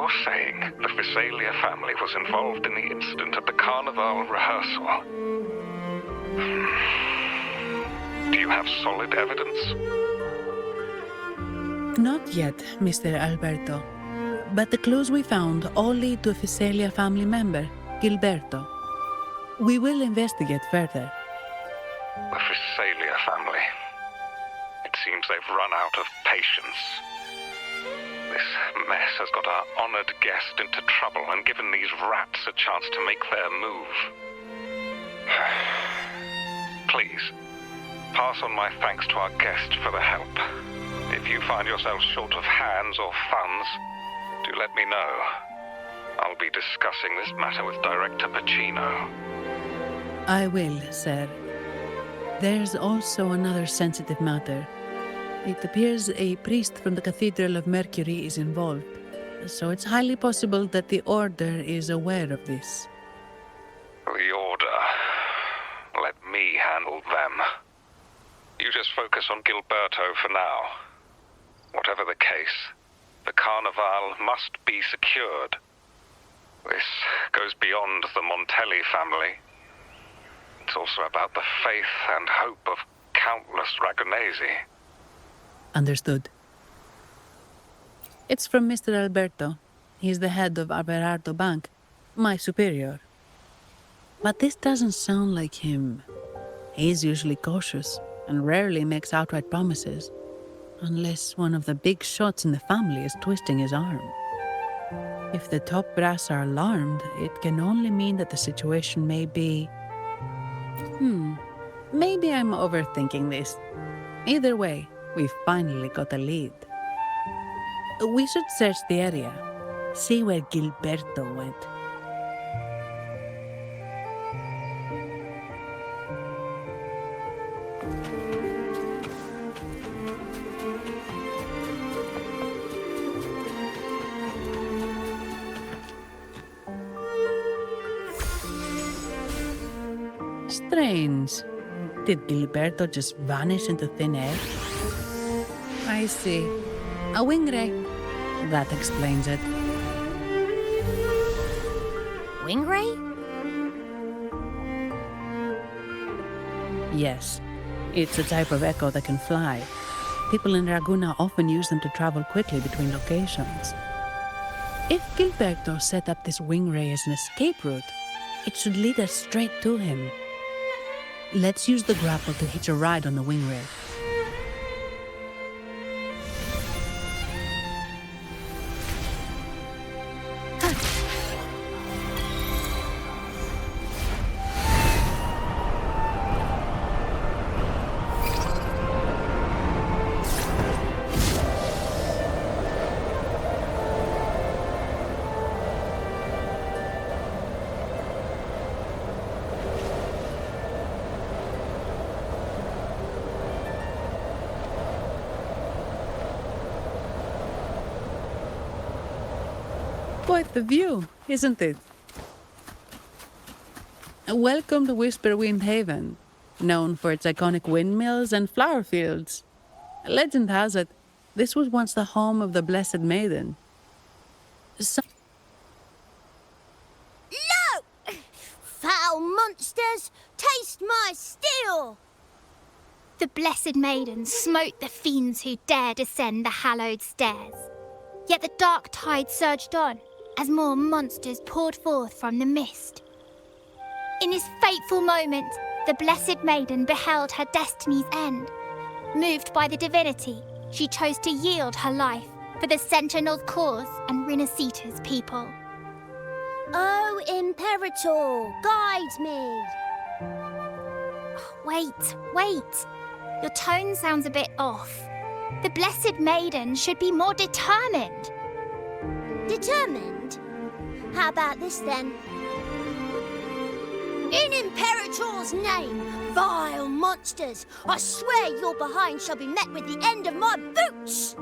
you're saying the Visalia family was involved in the incident at the Carnival rehearsal. Do you have solid evidence? Not yet, Mr. Alberto. But the clues we found all lead to a Visalia family member, Gilberto. We will investigate further. The Visalia family. It seems they've run out of patience. This mess has got our honored guest into trouble and given these rats a chance to make their move. Please, pass on my thanks to our guest for the help. If you find yourself short of hands or funds, do let me know. I'll be discussing this matter with Director Pacino. I will, sir. There's also another sensitive matter. It appears a priest from the Cathedral of Mercury is involved, so it's highly possible that the Order is aware of this. The Order. Let me handle them. You just focus on Gilberto for now. Whatever the case, the Carnival must be secured. This goes beyond the Montelli family. It's also about the faith and hope of countless Ragonesi. Understood. It's from Mr. Alberto. He's the head of Averardo Bank, my superior. But this doesn't sound like him. He's usually cautious and rarely makes outright promises, unless one of the big shots in the family is twisting his arm. If the top brass are alarmed, it can only mean that the situation may be... Maybe I'm overthinking this. Either way, we finally got a lead. We should search the area, see where Gilberto went. Strange. Did Gilberto just vanish into thin air? I see. A wing ray. That explains it. Wing ray? Yes. It's a type of echo that can fly. People in Raguna often use them to travel quickly between locations. If Gilberto set up this wing ray as an escape route, it should lead us straight to him. Let's use the grapple to hitch a ride on the wing ray. Quite the view, isn't it? Welcome to Whisperwind Haven, known for its iconic windmills and flower fields. Legend has it, this was once the home of the Blessed Maiden. No! Foul monsters, taste my steel! The Blessed Maiden smote the fiends who dared ascend the hallowed stairs. Yet the dark tide surged on, as more monsters poured forth from the mist. In this fateful moment, the Blessed Maiden beheld her destiny's end. Moved by the divinity, she chose to yield her life for the Sentinel's cause and Rinascita's people. Oh, Imperator, guide me! Wait. Your tone sounds a bit off. The Blessed Maiden should be more determined. Determined? How about this then? In Imperator's name, vile monsters, I swear your behind shall be met with the end of my boots!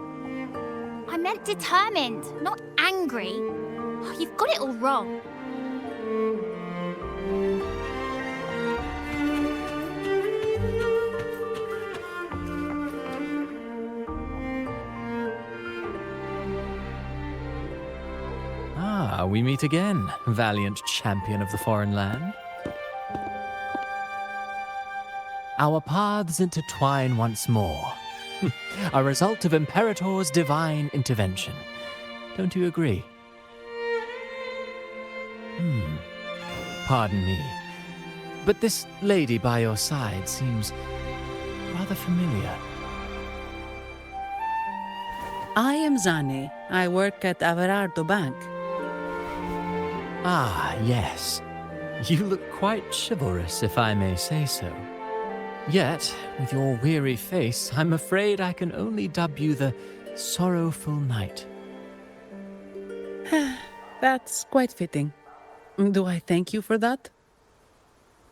I meant determined, not angry. Oh, you've got it all wrong. we meet again, valiant champion of the foreign land. Our paths intertwine once more, a result of Imperator's divine intervention. Don't you agree? Pardon me, but this lady by your side seems rather familiar. I am Zani. I work at Averardo Bank. Ah, yes. You look quite chivalrous, if I may say so. Yet, with your weary face, I'm afraid I can only dub you the Sorrowful Knight. That's quite fitting. Do I thank you for that?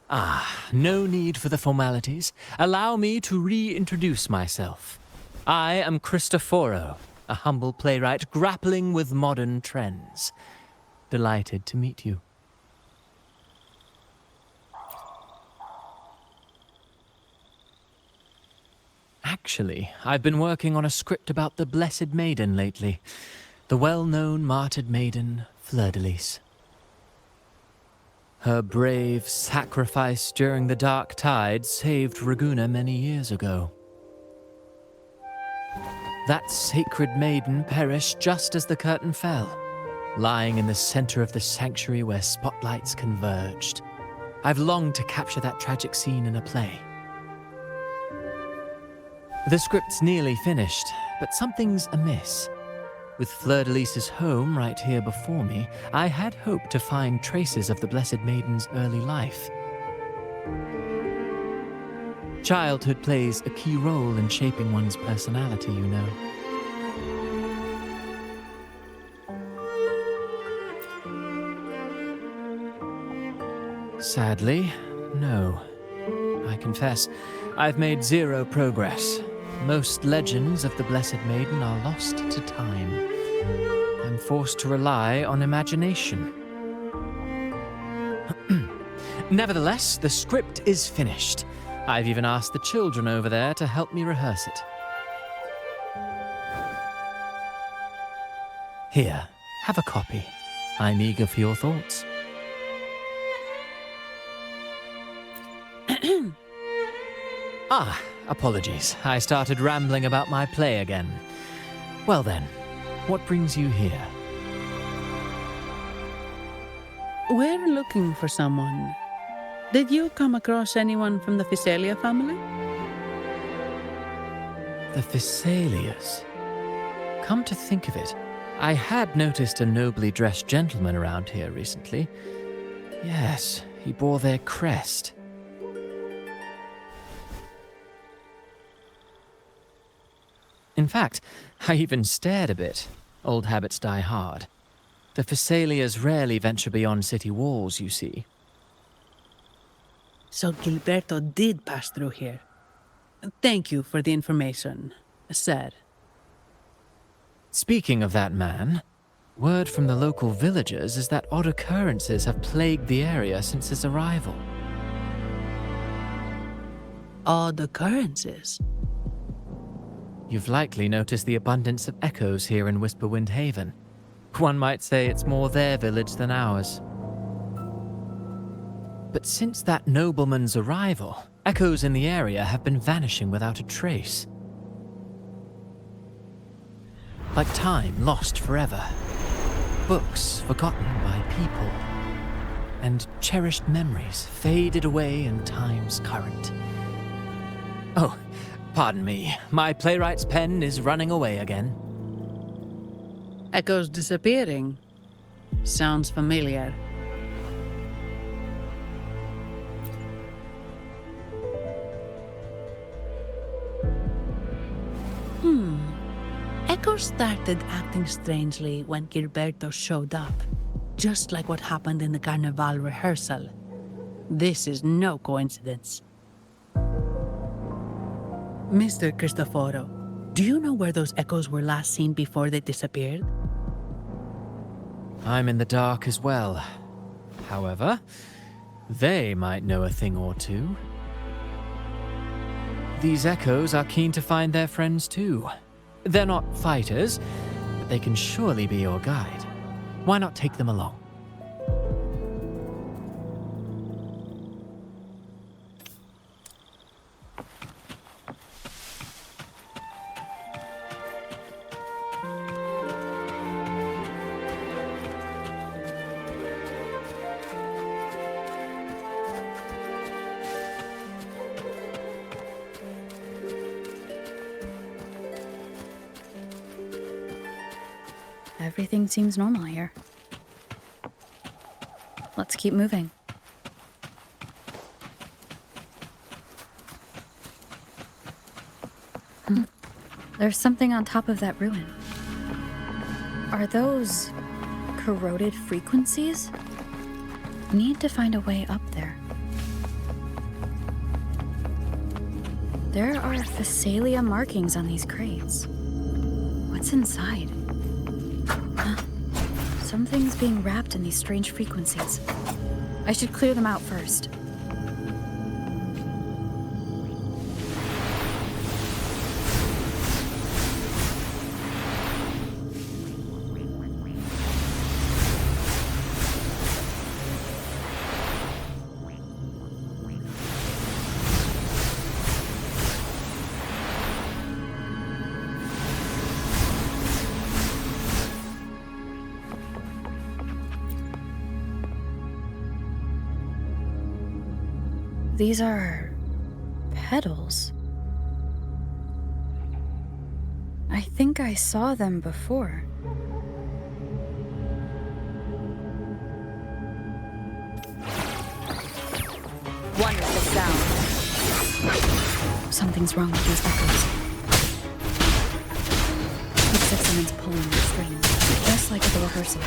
Ah, no need for the formalities. Allow me to reintroduce myself. I am Cristoforo, a humble playwright grappling with modern trends. Delighted to meet you. Actually, I've been working on a script about the Blessed Maiden lately. The well-known martyred maiden, Fleur-de-Lis. Her brave sacrifice during the Dark Tide saved Raguna many years ago. That sacred maiden perished just as the curtain fell, lying in the center of the sanctuary where spotlights converged. I've longed to capture that tragic scene in a play. The script's nearly finished, but something's amiss. With Fleur-de-Lis's home right here before me, I had hoped to find traces of the Blessed Maiden's early life. Childhood plays a key role in shaping one's personality, you know. Sadly, no. I confess, I've made zero progress. Most legends of the Blessed Maiden are lost to time. I'm forced to rely on imagination. Nevertheless, the script is finished. I've even asked the children over there to help me rehearse it. Here, have a copy. I'm eager for your thoughts. Apologies. I started rambling about my play again. Well then, what brings you here? We're looking for someone. Did you come across anyone from the Physalia family? The Physalias? Come to think of it, I had noticed a nobly dressed gentleman around here recently. Yes, he bore their crest. In fact, I even stared a bit. Old habits die hard. The Physalias rarely venture beyond city walls, you see. So Gilberto did pass through here. Thank you for the information, sir. Speaking of that man, word from the local villagers is that odd occurrences have plagued the area since his arrival. Odd occurrences? You've likely noticed the abundance of echoes here in Whisperwind Haven. One might say it's more their village than ours. But since that nobleman's arrival, echoes in the area have been vanishing without a trace. Like time lost forever. Books forgotten by people. And cherished memories faded away in time's current. Oh, pardon me. My playwright's pen is running away again. Echoes disappearing. Sounds familiar. Echoes started acting strangely when Gilberto showed up, just like what happened in the Carnival rehearsal. This is no coincidence. Mr. Cristoforo, do you know where those echoes were last seen before they disappeared? I'm in the dark as well. However, they might know a thing or two. These echoes are keen to find their friends too. They're not fighters, but they can surely be your guide. Why not take them along? Everything seems normal here. Let's keep moving. There's something on top of that ruin. Are those corroded frequencies? Need to find a way up there. There are Phasalia markings on these crates. What's inside? Something's being wrapped in these strange frequencies. I should clear them out first. These are petals. I think I saw them before. Wonderful sound. Something's wrong with these echoes. Looks like someone's pulling the strings, just like at the rehearsal.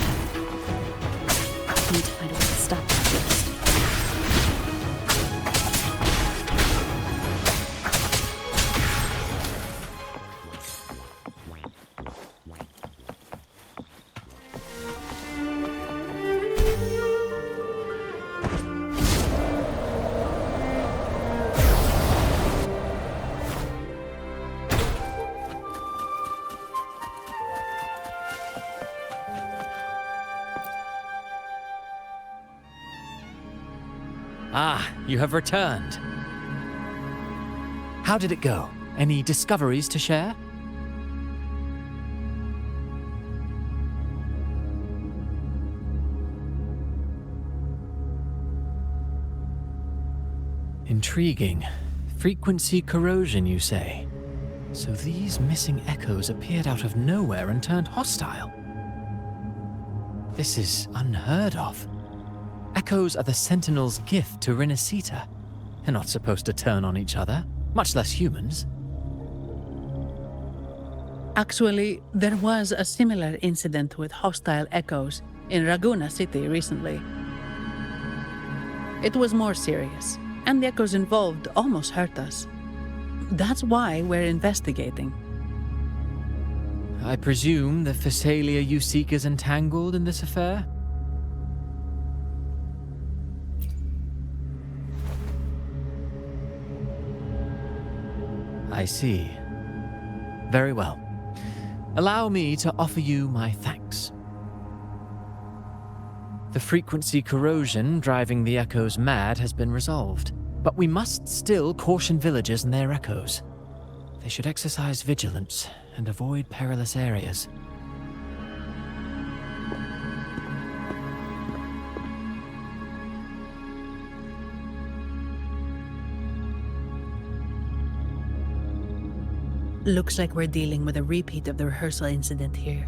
I need to find a way to stop that first. Ah, you have returned. How did it go? Any discoveries to share? Intriguing. Frequency corrosion, you say? So these missing echoes appeared out of nowhere and turned hostile. This is unheard of. Echoes are the Sentinel's gift to Rinascita. They're not supposed to turn on each other, much less humans. Actually, there was a similar incident with hostile echoes in Raguna City recently. It was more serious, and the echoes involved almost hurt us. That's why we're investigating. I presume the Phasalia you seek is entangled in this affair? I see. Very well. Allow me to offer you my thanks. The frequency corrosion driving the echoes mad has been resolved, but we must still caution villagers and their echoes. They should exercise vigilance and avoid perilous areas. Looks like we're dealing with a repeat of the rehearsal incident here.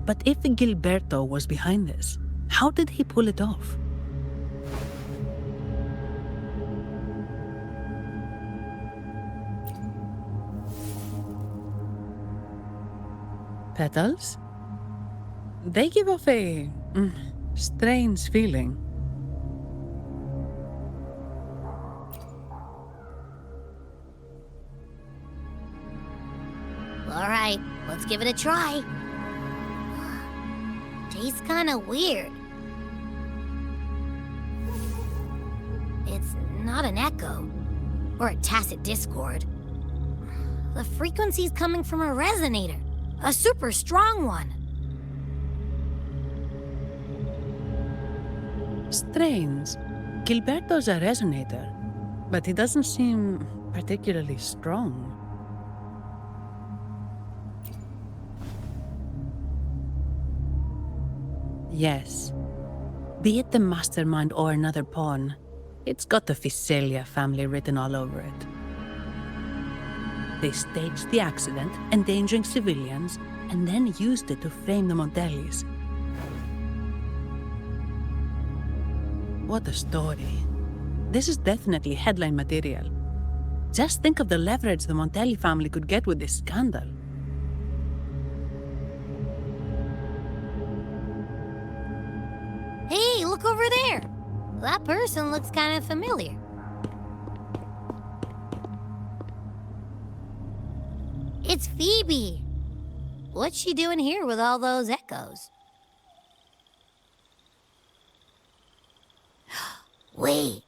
But if Gilberto was behind this, how did he pull it off? Petals? They give off a strange feeling. All right, let's give it a try. Tastes kind of weird. It's not an echo, or a tacit discord. The frequency's coming from a resonator, a super strong one. Strange. Gilberto's a resonator, but he doesn't seem particularly strong. Yes. Be it the mastermind or another pawn, it's got the Visalia family written all over it. They staged the accident, endangering civilians, and then used it to frame the Montellis. What a story. This is definitely headline material. Just think of the leverage the Montelli family could get with this scandal. Hey, look over there. That person looks kind of familiar. It's Phoebe. What's she doing here with all those echoes? Wait.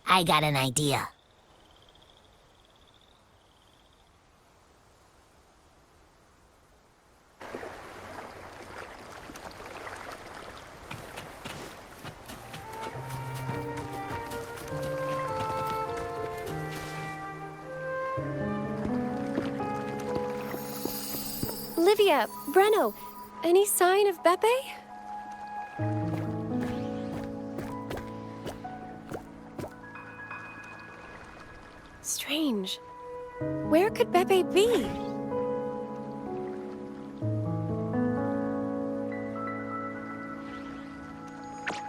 I got an idea. Livia, Breno, any sign of Beppe? Strange. Where could Beppe be?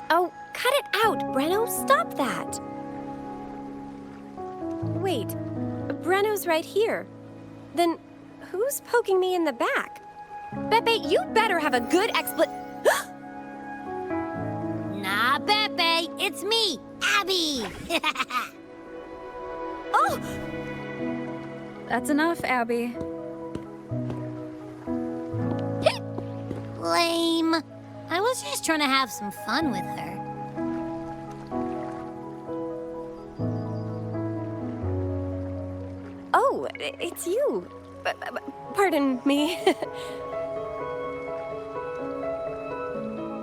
Oh, cut it out, Breno. Stop that. Wait, Breno's right here. Then who's poking me in the back? Beppe, you better have a good Nah, Beppe, it's me, Abby. Oh! That's enough, Abby. Lame. I was just trying to have some fun with her. Oh, it's you. Pardon me.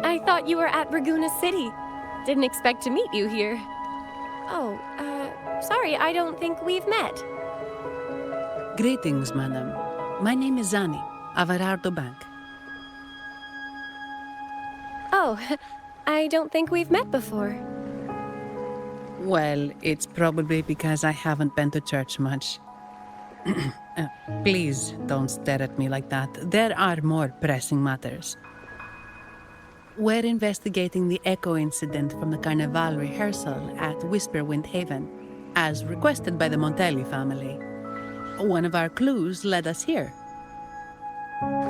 I thought you were at Raguna City. Didn't expect to meet you here. Oh, sorry, I don't think we've met. Greetings, madam. My name is Zani, Averardo Bank. Oh, I don't think we've met before. Well, it's probably because I haven't been to church much. Please don't stare at me like that. There are more pressing matters. We're investigating the echo incident from the Carnival rehearsal at Whisperwind Haven, as requested by the Montelli family. One of our clues led us here.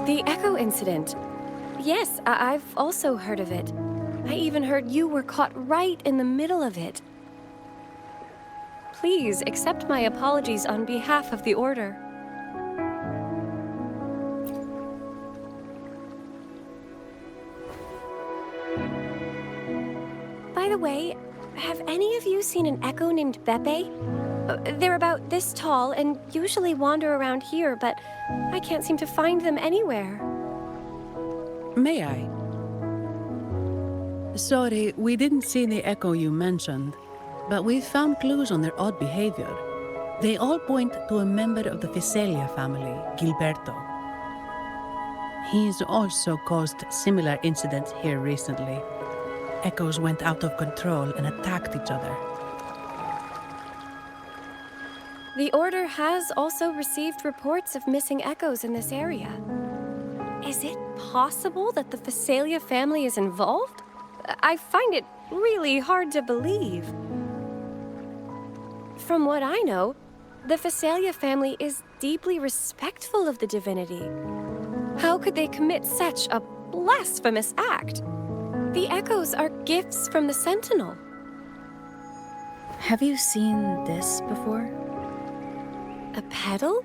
The echo incident. Yes, I've also heard of it. I even heard you were caught right in the middle of it. Please accept my apologies on behalf of the Order. By the way, have any of you seen an echo named Beppe? They're about this tall and usually wander around here, but I can't seem to find them anywhere. May I? Sorry, we didn't see the echo you mentioned, but we found clues on their odd behavior. They all point to a member of the Visalia family, Gilberto. He's also caused similar incidents here recently. Echoes went out of control and attacked each other. The Order has also received reports of missing echoes in this area. Is it possible that the Visalia family is involved? I find it really hard to believe. From what I know, the Visalia family is deeply respectful of the divinity. How could they commit such a blasphemous act? The echoes are gifts from the Sentinel. Have you seen this before? A pedal?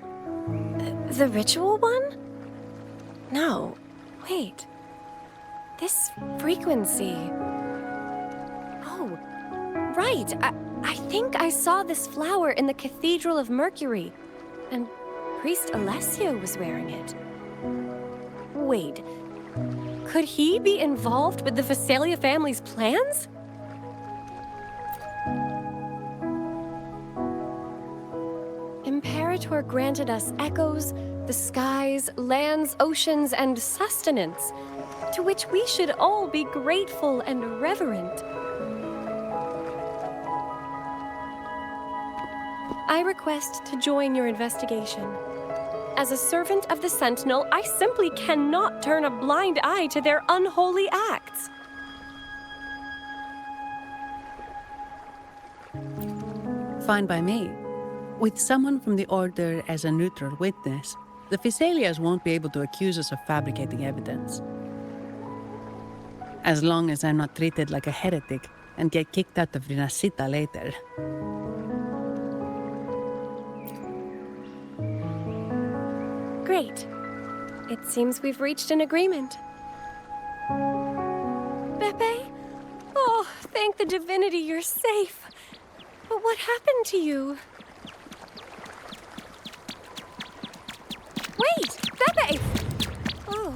The ritual one? No. Wait. This frequency. Oh, right. I think I saw this flower in the Cathedral of Mercury, and Priest Alessio was wearing it. Wait. Could he be involved with the Phasalia family's plans? Imperator granted us echoes, the skies, lands, oceans, and sustenance, to which we should all be grateful and reverent. I request to join your investigation. As a servant of the Sentinel, I simply cannot turn a blind eye to their unholy acts. Fine by me. With someone from the Order as a neutral witness, the Phasalias won't be able to accuse us of fabricating evidence. As long as I'm not treated like a heretic and get kicked out of Rinascita later. Great. It seems we've reached an agreement. Beppe? Oh, thank the divinity you're safe. But what happened to you? Wait! Beppe! Oh.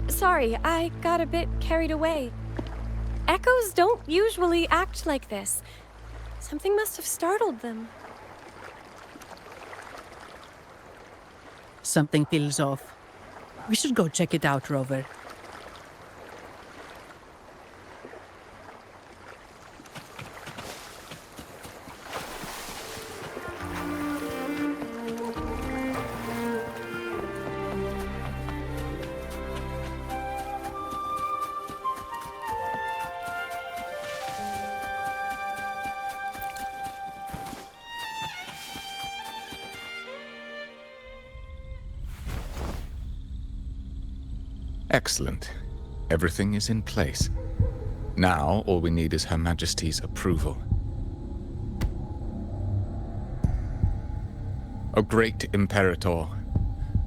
Sorry, I got a bit carried away. Echoes don't usually act like this. Something must have startled them. Something feels off. We should go check it out, Rover. Excellent. Everything is in place. Now, all we need is Her Majesty's approval. O great Imperator,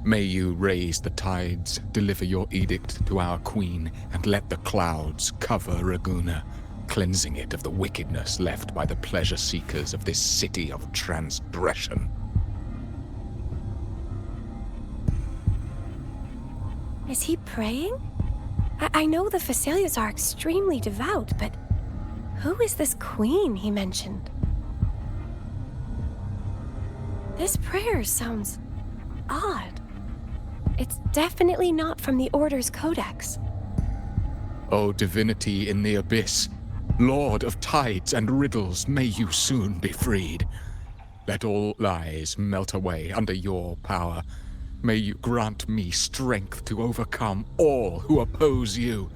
may you raise the tides, deliver your edict to our queen, and let the clouds cover Raguna, cleansing it of the wickedness left by the pleasure-seekers of this city of transgression. Is he praying? I know the Phasalias are extremely devout, but who is this queen he mentioned? This prayer sounds odd. It's definitely not from the Order's codex. O divinity in the abyss, Lord of tides and riddles, may you soon be freed. Let all lies melt away under your power. May you grant me strength to overcome all who oppose you.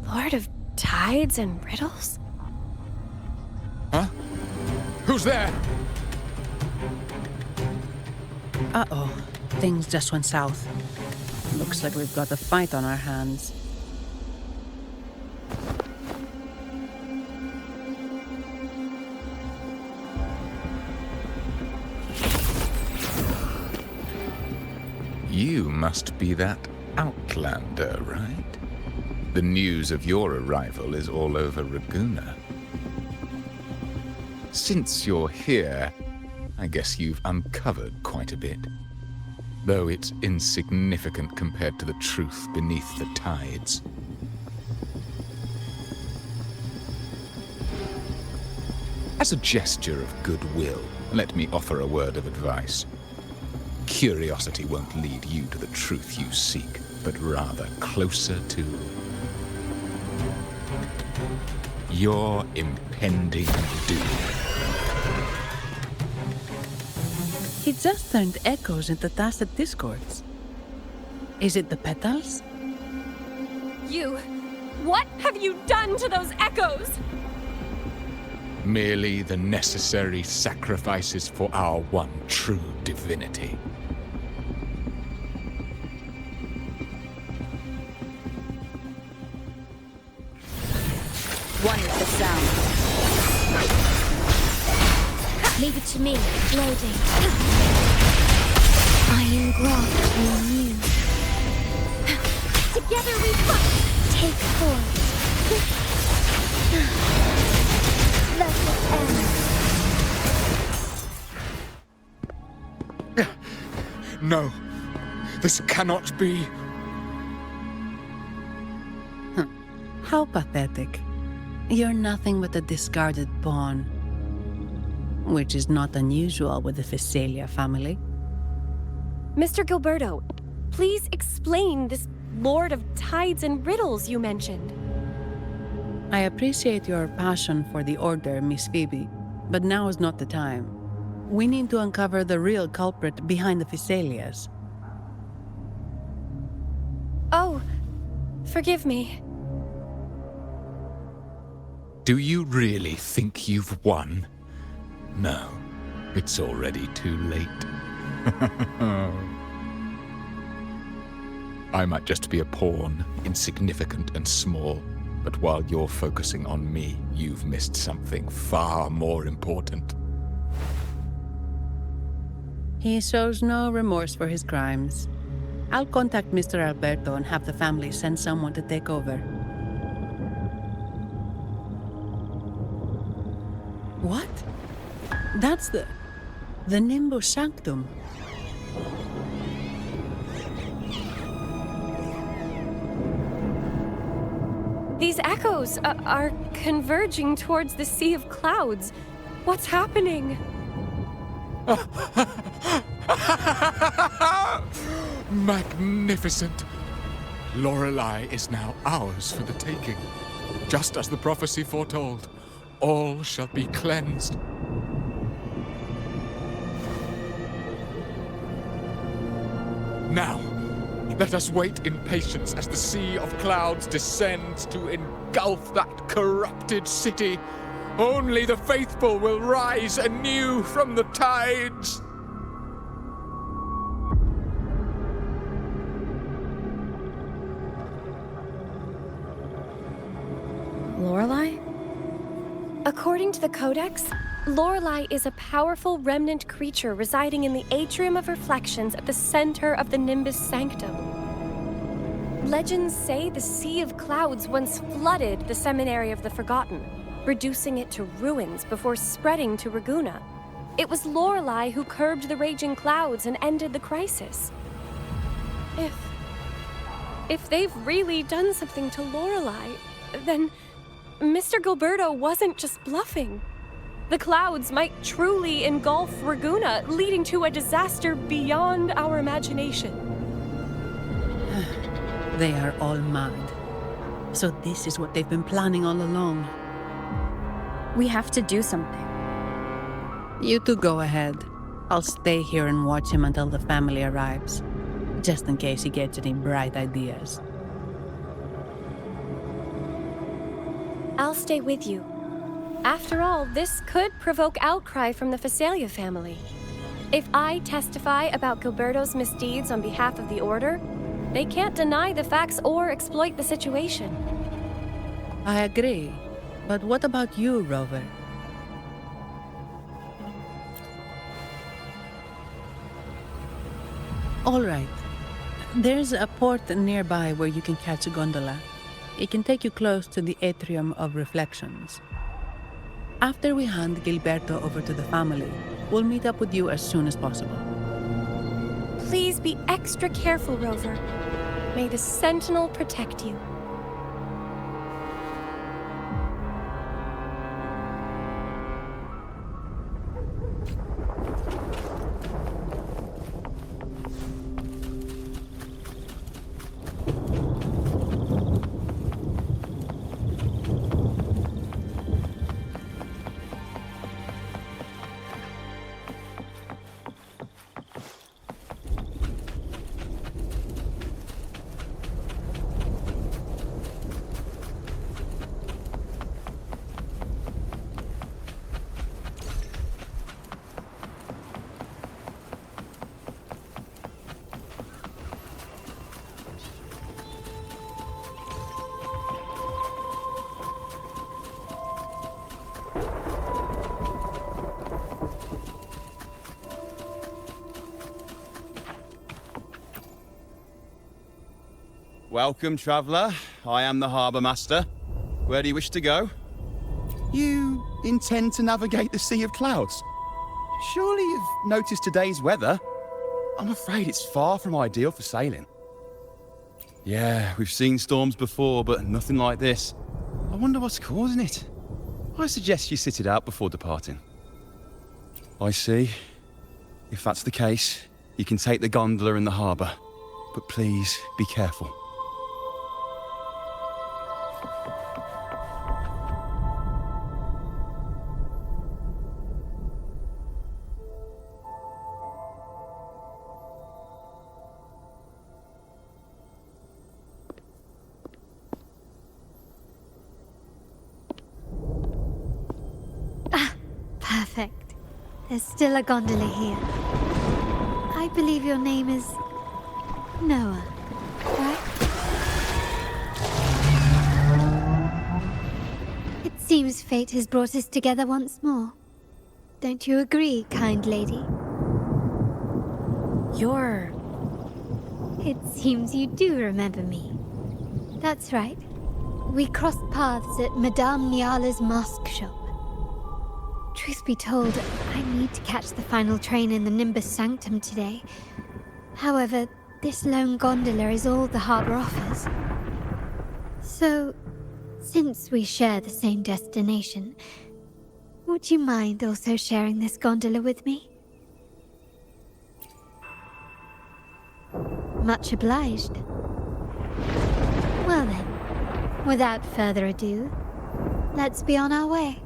Lord of tides and riddles? Huh? Who's there? Uh-oh. Things just went south. Looks like we've got a fight on our hands. You must be that outlander, right? The news of your arrival is all over Raguna. Since you're here, I guess you've uncovered quite a bit. Though it's insignificant compared to the truth beneath the tides. As a gesture of goodwill, let me offer a word of advice. Curiosity won't lead you to the truth you seek, but rather closer to your impending doom. He just turned echoes into tacit discords. Is it the petals? What have you done to those echoes? Merely the necessary sacrifices for our one true divinity. One is the sound. Leave it to me, loading. I engraft on you. Together we fight! Take form. Let it end. No. This cannot be. How pathetic. You're nothing but a discarded pawn. Which is not unusual with the Phasalia family. Mr. Gilberto, please explain this Lord of Tides and Riddles you mentioned. I appreciate your passion for the Order, Miss Phoebe, but now is not the time. We need to uncover the real culprit behind the Phasalias. Oh, forgive me. Do you really think you've won? No, it's already too late. I might just be a pawn, insignificant and small, but while you're focusing on me, you've missed something far more important. He shows no remorse for his crimes. I'll contact Mr. Alberto and have the family send someone to take over. What? That's the Nimbus Sanctum. These echoes are converging towards the Sea of Clouds. What's happening? Magnificent! Lorelei is now ours for the taking. Just as the prophecy foretold, all shall be cleansed. Now, let us wait in patience as the Sea of Clouds descends to engulf that corrupted city. Only the faithful will rise anew from the tides. Lorelei? According to the Codex, Lorelei is a powerful remnant creature residing in the Atrium of Reflections at the center of the Nimbus Sanctum. Legends say the Sea of Clouds once flooded the Seminary of the Forgotten, reducing it to ruins before spreading to Raguna. It was Lorelei who curbed the raging clouds and ended the crisis. If they've really done something to Lorelei, then Mr. Gilberto wasn't just bluffing. The clouds might truly engulf Raguna, leading to a disaster beyond our imagination. They are all mad. So this is what they've been planning all along. We have to do something. You two go ahead. I'll stay here and watch him until the family arrives, just in case he gets any bright ideas. I'll stay with you. After all, this could provoke outcry from the Phasalia family. If I testify about Gilberto's misdeeds on behalf of the Order, they can't deny the facts or exploit the situation. I agree. But what about you, Rover? All right. There's a port nearby where you can catch a gondola. It can take you close to the Atrium of Reflections. After we hand Gilberto over to the family, we'll meet up with you as soon as possible. Please be extra careful, Rover. May the Sentinel protect you. Welcome, traveller. I am the Harbour Master. Where do you wish to go? You intend to navigate the Sea of Clouds? Surely you've noticed today's weather? I'm afraid it's far from ideal for sailing. Yeah, we've seen storms before, but nothing like this. I wonder what's causing it. I suggest you sit it out before departing. I see. If that's the case, you can take the gondola in the harbour. But please, be careful. Perfect. There's still a gondola here. I believe your name is Noah, right? It seems fate has brought us together once more. Don't you agree, kind lady? It seems you do remember me. That's right. We crossed paths at Madame Niala's mask shop. Truth be told, I need to catch the final train in the Nimbus Sanctum today. However, this lone gondola is all the harbour offers. So, since we share the same destination, would you mind also sharing this gondola with me? Much obliged. Well then, without further ado, let's be on our way.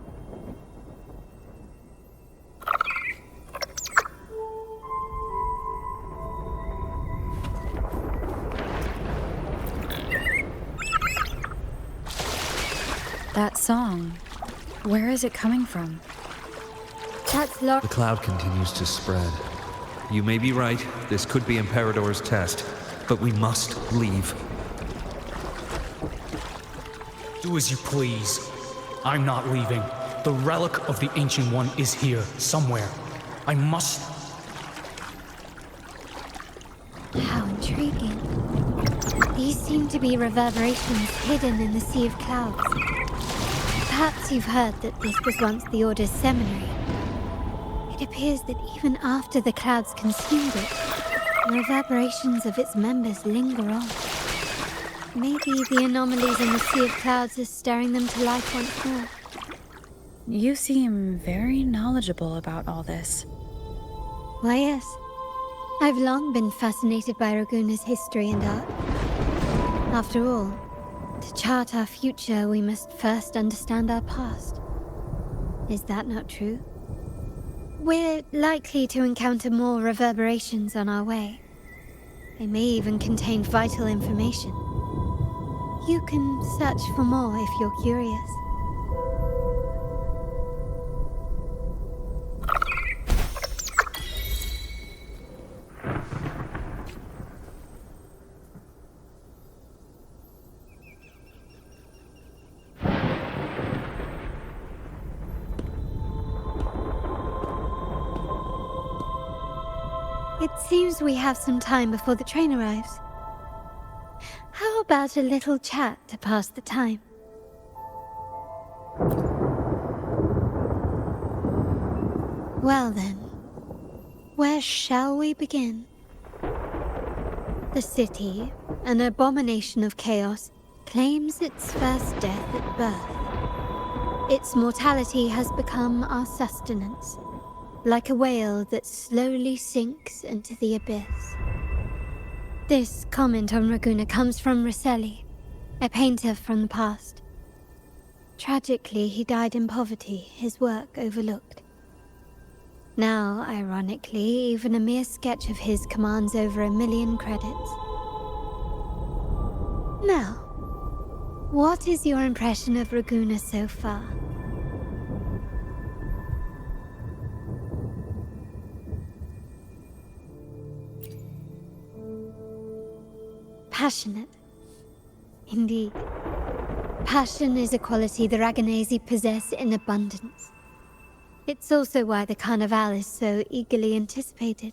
That song, where is it coming from? That's The cloud continues to spread. You may be right, this could be Imperador's test, but we must leave. Do as you please. I'm not leaving. The relic of the Ancient One is here, somewhere. I must... How intriguing. These seem to be reverberations hidden in the Sea of Clouds. Perhaps you've heard that this was once the Order's seminary. It appears that even after the clouds consumed it, the reverberations of its members linger on. Maybe the anomalies in the Sea of Clouds are stirring them to life once more. You seem very knowledgeable about all this. Why, yes. I've long been fascinated by Raguna's history and art. After all, to chart our future, we must first understand our past. Is that not true? We're likely to encounter more reverberations on our way. They may even contain vital information. You can search for more if you're curious. It seems we have some time before the train arrives. How about a little chat to pass the time? Well then, where shall we begin? The city, an abomination of chaos, claims its first death at birth. Its mortality has become our sustenance, like a whale that slowly sinks into the abyss. This comment on Raguna comes from Rosselli, a painter from the past. Tragically, he died in poverty, his work overlooked. Now, ironically, even a mere sketch of his commands over 1 million credits. Now, what is your impression of Raguna so far? Passionate. Indeed. Passion is a quality the Raganesi possess in abundance. It's also why the Carnival is so eagerly anticipated.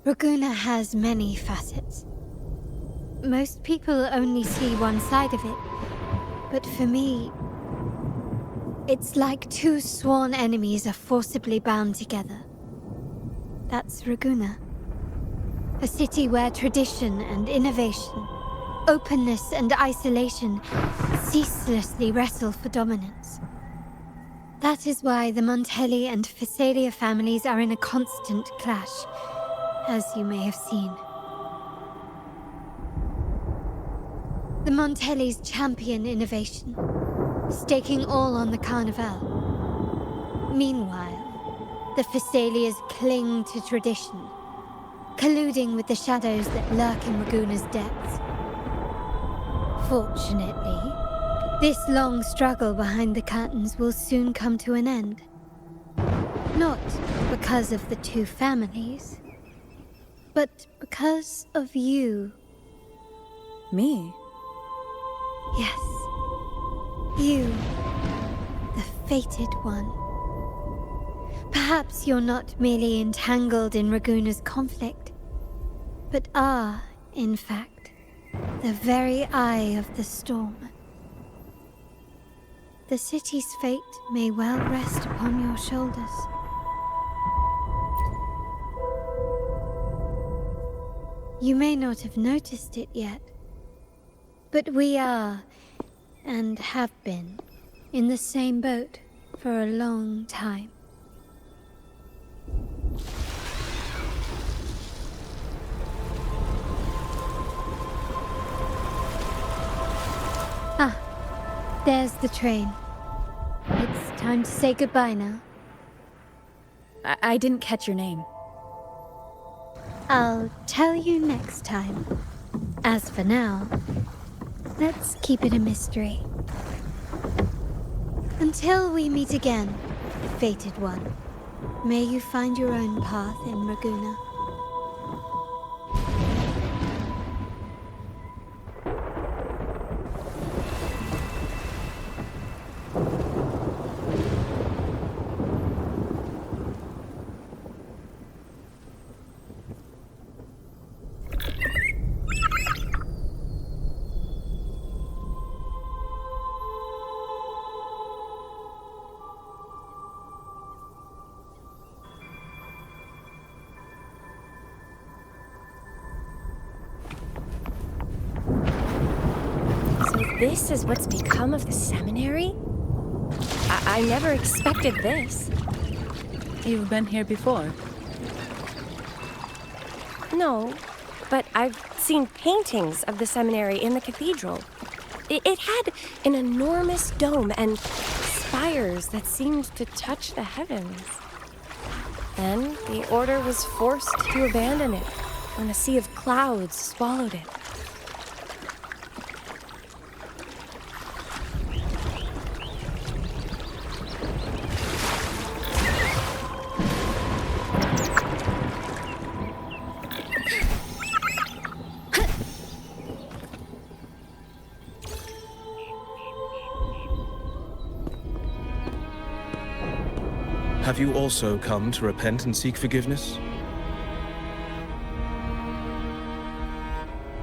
Raguna has many facets. Most people only see one side of it, but for me, it's like two sworn enemies are forcibly bound together. That's Raguna. A city where tradition and innovation, openness and isolation ceaselessly wrestle for dominance. That is why the Montelli and Phasalia families are in a constant clash, as you may have seen. The Montellis champion innovation, staking all on the Carnival. Meanwhile, the Phasalias cling to tradition, colluding with the shadows that lurk in Raguna's depths. Fortunately, this long struggle behind the curtains will soon come to an end. Not because of the two families, but because of you. Me? Yes. You. The fated one. Perhaps you're not merely entangled in Raguna's conflict, but are, in fact, the very eye of the storm. The city's fate may well rest upon your shoulders. You may not have noticed it yet, but we are, and have been, in the same boat for a long time. Ah, there's the train. It's time to say goodbye now. I didn't catch your name. I'll tell you next time. As for now, let's keep it a mystery. Until we meet again, fated one, may you find your own path in Raguna. This is what's become of the seminary? I never expected this. You've been here before? No, but I've seen paintings of the seminary in the cathedral. It had an enormous dome and spires that seemed to touch the heavens. Then the order was forced to abandon it when a sea of clouds swallowed it. Have you also come to repent and seek forgiveness?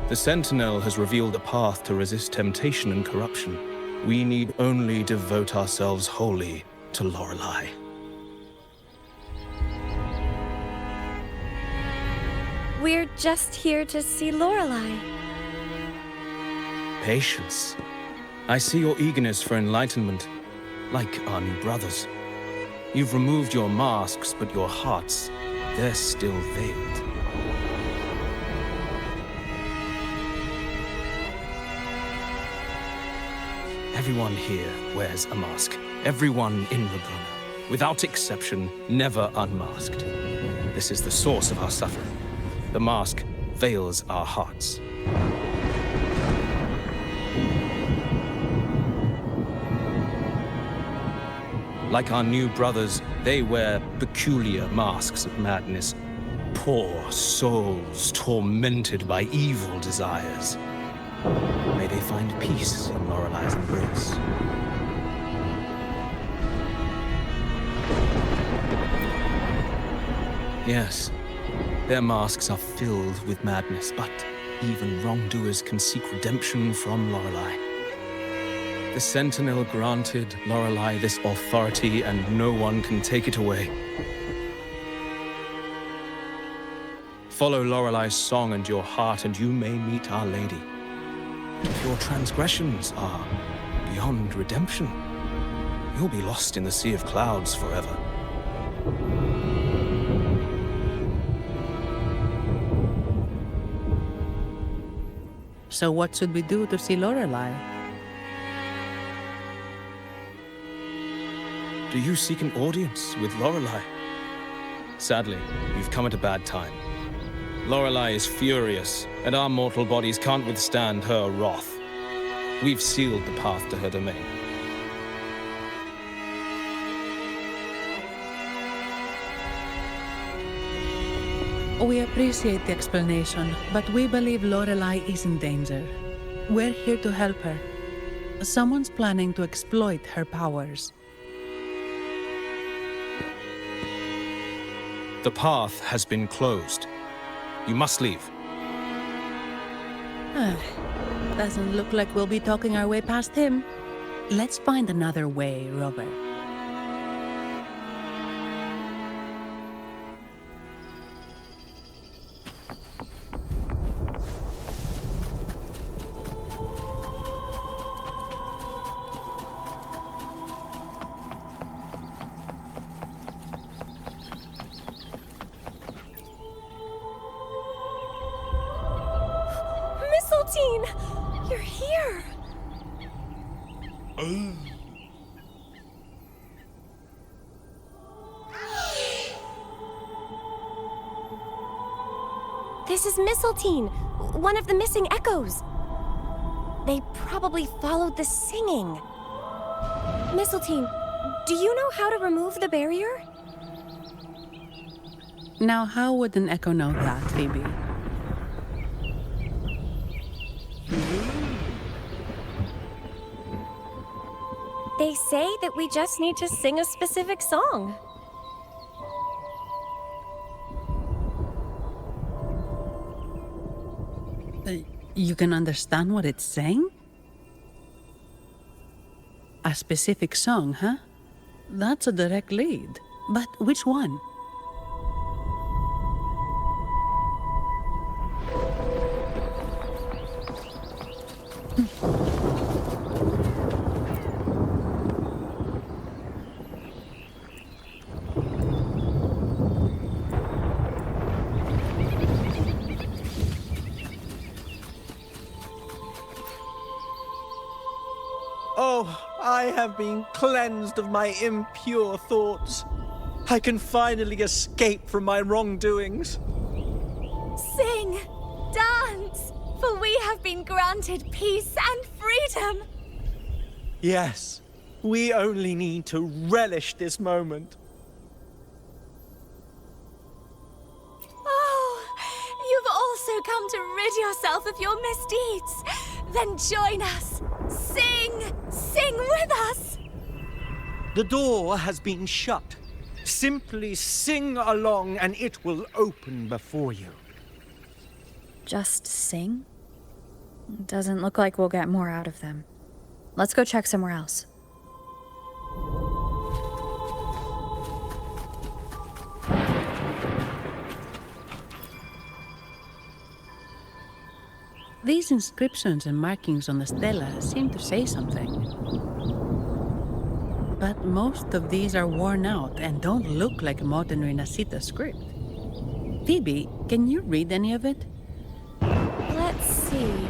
The Sentinel has revealed a path to resist temptation and corruption. We need only devote ourselves wholly to Lorelei. We're just here to see Lorelei. Patience. I see your eagerness for enlightenment, like our new brothers. You've removed your masks, but your hearts, they're still veiled. Everyone here wears a mask. Everyone in Laguna, without exception, never unmasked. This is the source of our suffering. The mask veils our hearts. Like our new brothers, they wear peculiar masks of madness. Poor souls tormented by evil desires. May they find peace in Lorelei's embrace. Yes, Their masks are filled with madness, but even wrongdoers can seek redemption from Lorelei. The Sentinel granted Lorelei this authority, and no one can take it away. Follow Lorelei's song and your heart, and you may meet Our Lady. If your transgressions are beyond redemption, you'll be lost in the sea of clouds forever. So what should we do to see Lorelei? Do you seek an audience with Lorelei? Sadly, you've come at a bad time. Lorelei is furious, and our mortal bodies can't withstand her wrath. We've sealed the path to her domain. We appreciate the explanation, but we believe Lorelei is in danger. We're here to help her. Someone's planning to exploit her powers. The path has been closed. You must leave. Doesn't look like we'll be talking our way past him. Let's find another way, Robert. You're here! This is Mistletoe, one of the missing echoes. They probably followed the singing. Mistletoe, do you know how to remove the barrier? Now, how would an echo know that, Phoebe? They say that we just need to sing a specific song. You can understand what it's saying? A specific song, huh? That's a direct lead. But which one? I have been cleansed of my impure thoughts. I can finally escape from my wrongdoings. Sing, dance, for we have been granted peace and freedom. Yes, we only need to relish this moment. Oh, you've also come to rid yourself of your misdeeds. Then join us. Sing with us. The door has been shut. Simply sing along and it will open before you. Just sing? Doesn't look like we'll get more out of them. Let's go check somewhere else. These inscriptions and markings on the stela seem to say something. But most of these are worn out and don't look like modern Renacita script. Phoebe, can you read any of it? Let's see.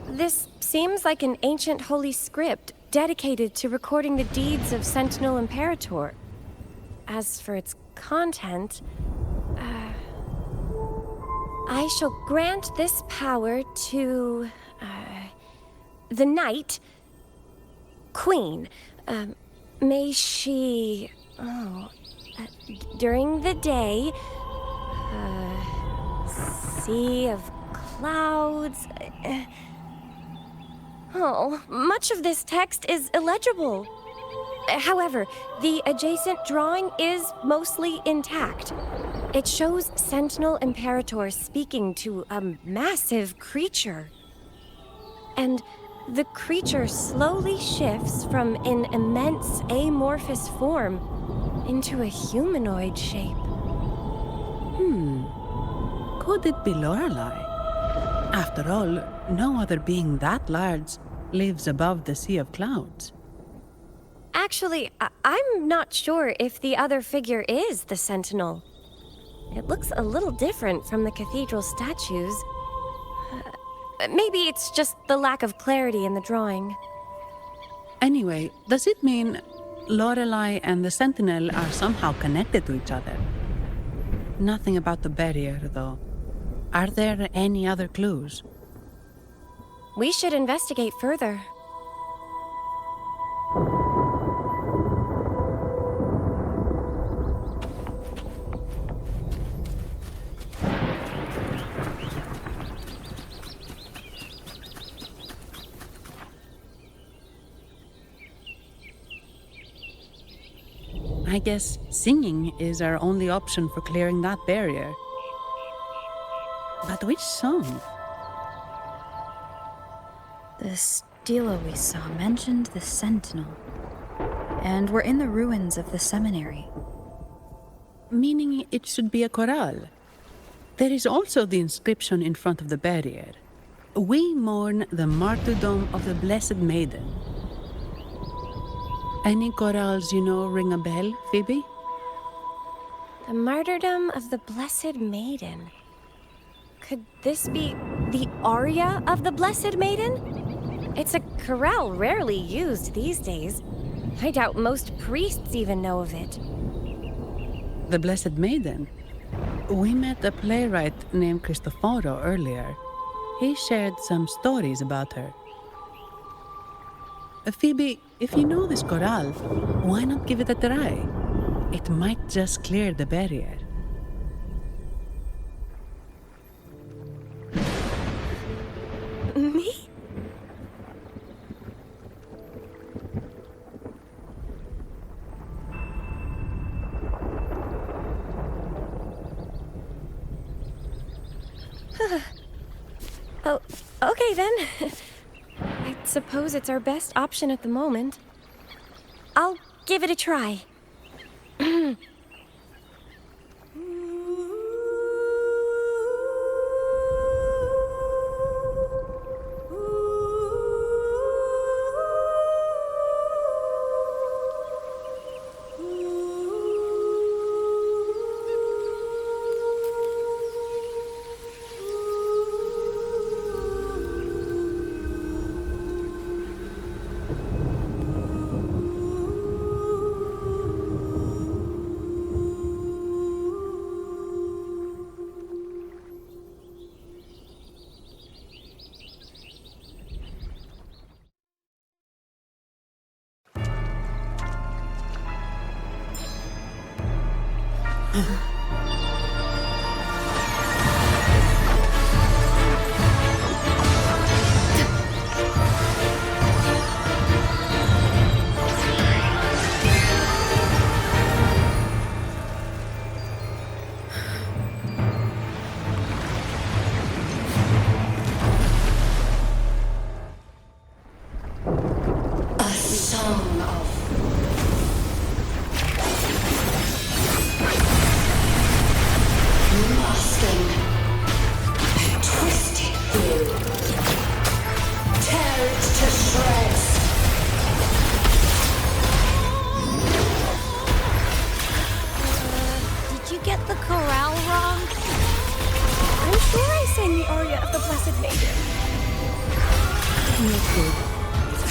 This seems like an ancient holy script dedicated to recording the deeds of Sentinel Imperator. As for its content, I shall grant this power to the Knight, Queen. May she, during the day, sea of clouds. Much of this text is illegible. However, the adjacent drawing is mostly intact. It shows Sentinel Imperator speaking to a massive creature. And the creature slowly shifts from an immense amorphous form into a humanoid shape. Could it be Lorelei? After all, no other being that large lives above the sea of clouds. Actually, I'm not sure if the other figure is the Sentinel. It looks a little different from the cathedral statues. Maybe it's just the lack of clarity in the drawing. Anyway, does it mean Lorelei and the Sentinel are somehow connected to each other? Nothing about the barrier, though. Are there any other clues? We should investigate further. I guess singing is our only option for clearing that barrier. But which song? The stela we saw mentioned the Sentinel. And we're in the ruins of the seminary. Meaning it should be a chorale. There is also the inscription in front of the barrier. We mourn the martyrdom of the Blessed Maiden. Any chorales you know ring a bell, Phoebe? The martyrdom of the Blessed Maiden. Could this be the aria of the Blessed Maiden? It's a chorale rarely used these days. I doubt most priests even know of it. The Blessed Maiden? We met a playwright named Cristoforo earlier. He shared some stories about her. Phoebe, if you know this chorale, why not give it a try? It might just clear the barrier. Me? Oh, okay then. I suppose it's our best option at the moment. I'll give it a try.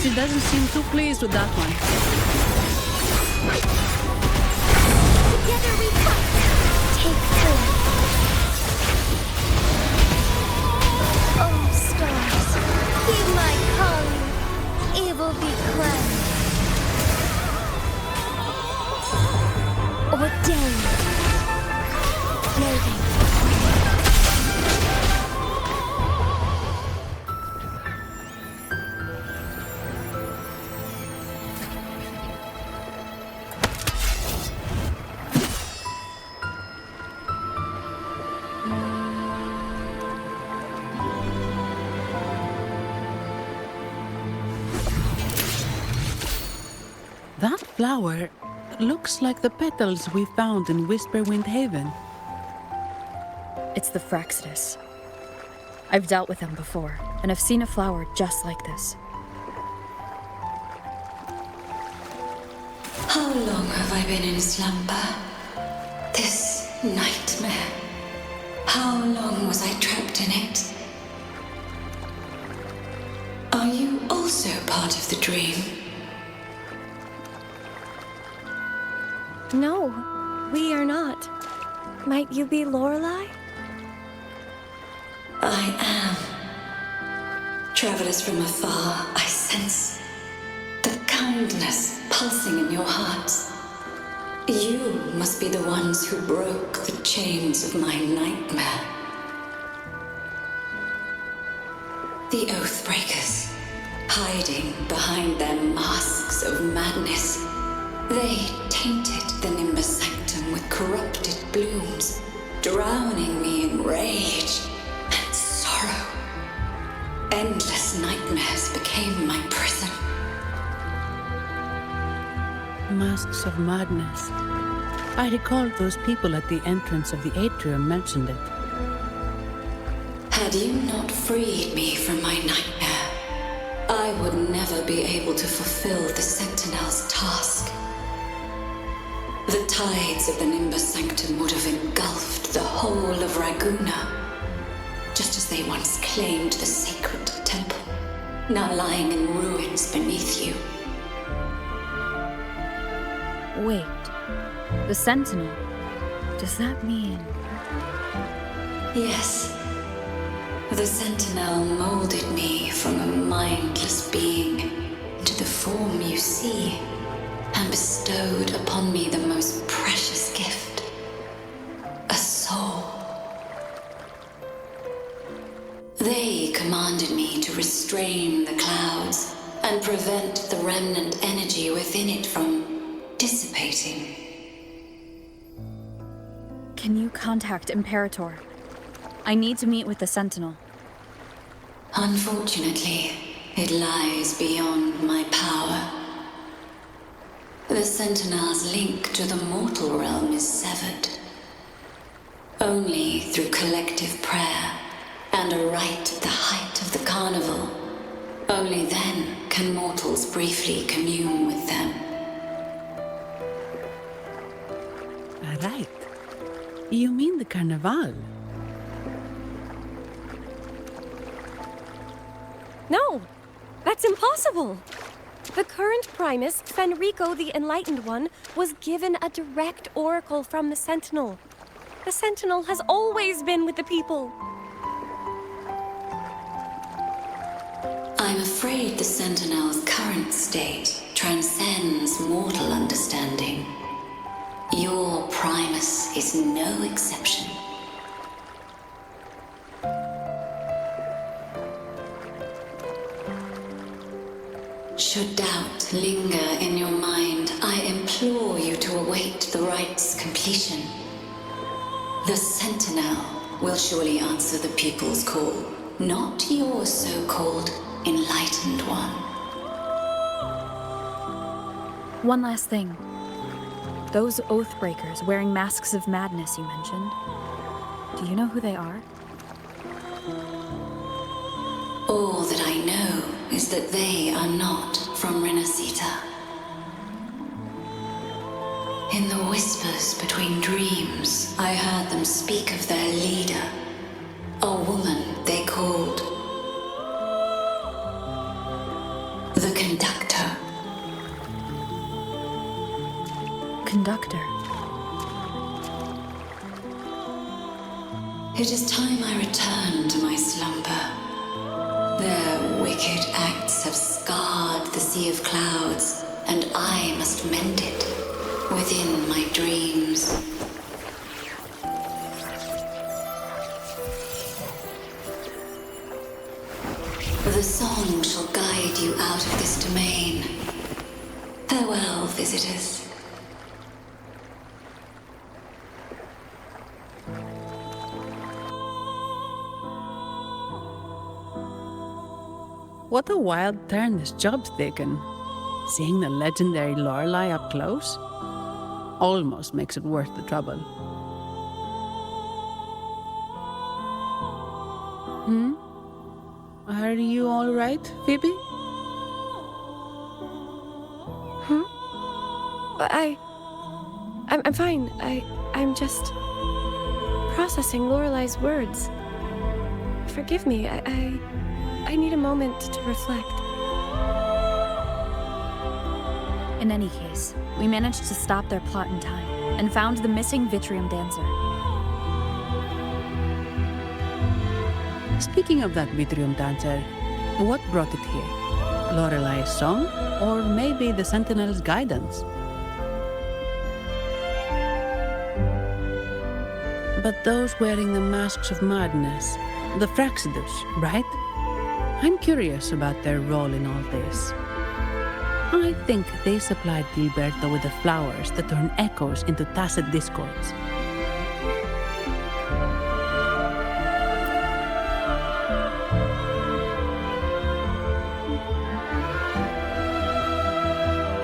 She doesn't seem too pleased with that one. Together we fight! Take four. Oh, stars, heed my calling. Evil be cleansed. Ordained. Loading. That flower looks like the petals we found in Whisperwind Haven. It's the Fraxidus. I've dealt with them before, and I've seen a flower just like this. How long have I been in slumber? This nightmare. How long was I trapped in it? Are you also part of the dream? No, we are not. Might you be Lorelei? I am. Travelers from afar, I sense the kindness pulsing in your hearts. You must be the ones who broke the chains of my nightmare. The Oathbreakers, hiding behind their masks of madness. They tainted the Nimbus Sanctum with corrupted blooms, drowning me in rage and sorrow. Endless nightmares became my prison. Masks of madness. I recall those people at the entrance of the atrium mentioned it. Had you not freed me from my nightmare, I would never be able to fulfill the Sentinel's task. The tides of the Nimbus Sanctum would have engulfed the whole of Raguna, just as they once claimed the sacred temple, now lying in ruins beneath you. Wait, the Sentinel? Does that mean... Yes. The Sentinel molded me from a mindless being into the form you see, and bestowed upon me the most precious gift, a soul. They commanded me to restrain the clouds and prevent the remnant energy within it from dissipating. Can you contact Imperator? I need to meet with the Sentinel. Unfortunately, it lies beyond my power. The Sentinel's link to the mortal realm is severed. Only through collective prayer and a rite at the height of the carnival, only then can mortals briefly commune with them. Right. You mean the Carnival? No, that's impossible. The current Primus, Fenrico the Enlightened One, was given a direct oracle from the Sentinel. The Sentinel has always been with the people. I'm afraid the Sentinel's current state transcends mortal understanding. Your Primus is no exception. Should doubt linger in your mind, I implore you to await the rite's completion. The Sentinel will surely answer the people's call, not your so-called Enlightened One. One last thing. Those Oathbreakers wearing masks of madness you mentioned, do you know who they are? All that I know is that they are not from Renacita. In the whispers between dreams, I heard them speak of their leader, a woman they called the Conductor. Conductor. It is time I return to my slumber. Their wicked acts have scarred the Sea of Clouds, and I must mend it within my dreams. The song shall guide you out of this domain. Farewell, visitors. What a wild turn this job's taken. Seeing the legendary Lorelei up close almost makes it worth the trouble. Are you all right, Phoebe? I'm fine. I'm just processing Lorelei's words. Forgive me. I need a moment to reflect. In any case, we managed to stop their plot in time and found the missing Vitreum Dancer. Speaking of that Vitreum Dancer, what brought it here? Lorelei's song? Or maybe the Sentinel's guidance? But those wearing the masks of madness, the Fraxidus, right? I'm curious about their role in all this. I think they supplied Gilberto with the flowers that turn echoes into tacit discords.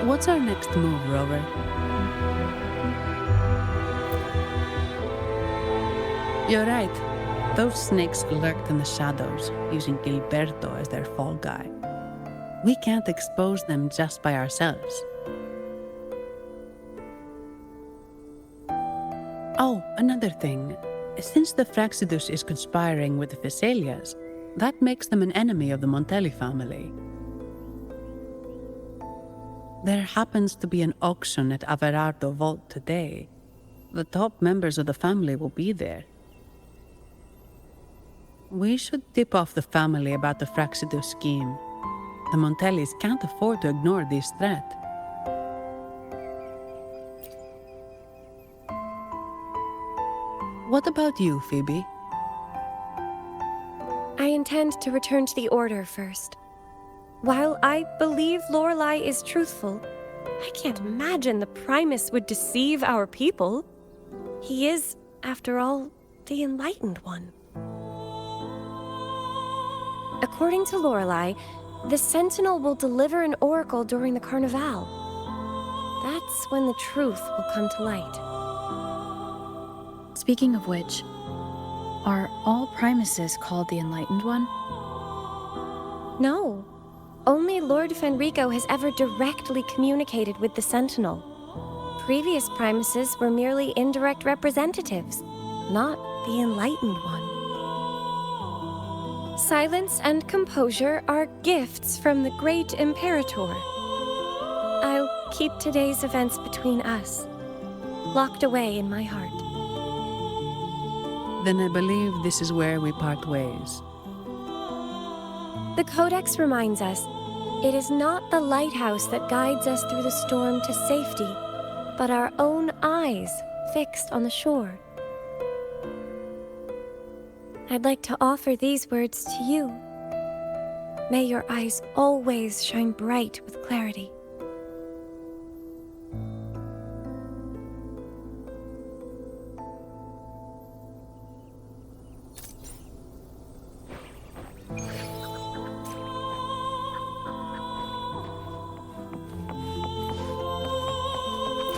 What's our next move, Rover? You're right. Those snakes lurked in the shadows, using Gilberto as their fall guy. We can't expose them just by ourselves. Oh, another thing. Since the Fraxidus is conspiring with the Thessalias, that makes them an enemy of the Montelli family. There happens to be an auction at Averardo Vault today. The top members of the family will be there. We should tip off the family about the Fraxidus scheme. The Montellis can't afford to ignore this threat. What about you, Phoebe? I intend to return to the Order first. While I believe Lorelei is truthful, I can't imagine the Primus would deceive our people. He is, after all, the Enlightened One. According to Lorelei, the Sentinel will deliver an oracle during the Carnival. That's when the truth will come to light. Speaking of which, are all Primuses called the Enlightened One? No. Only Lord Fenrico has ever directly communicated with the Sentinel. Previous Primuses were merely indirect representatives, not the Enlightened One. Silence and composure are gifts from the great Imperator. I'll keep today's events between us, locked away in my heart. Then I believe this is where we part ways. The Codex reminds us, it is not the lighthouse that guides us through the storm to safety, but our own eyes fixed on the shore. I'd like to offer these words to you. May your eyes always shine bright with clarity.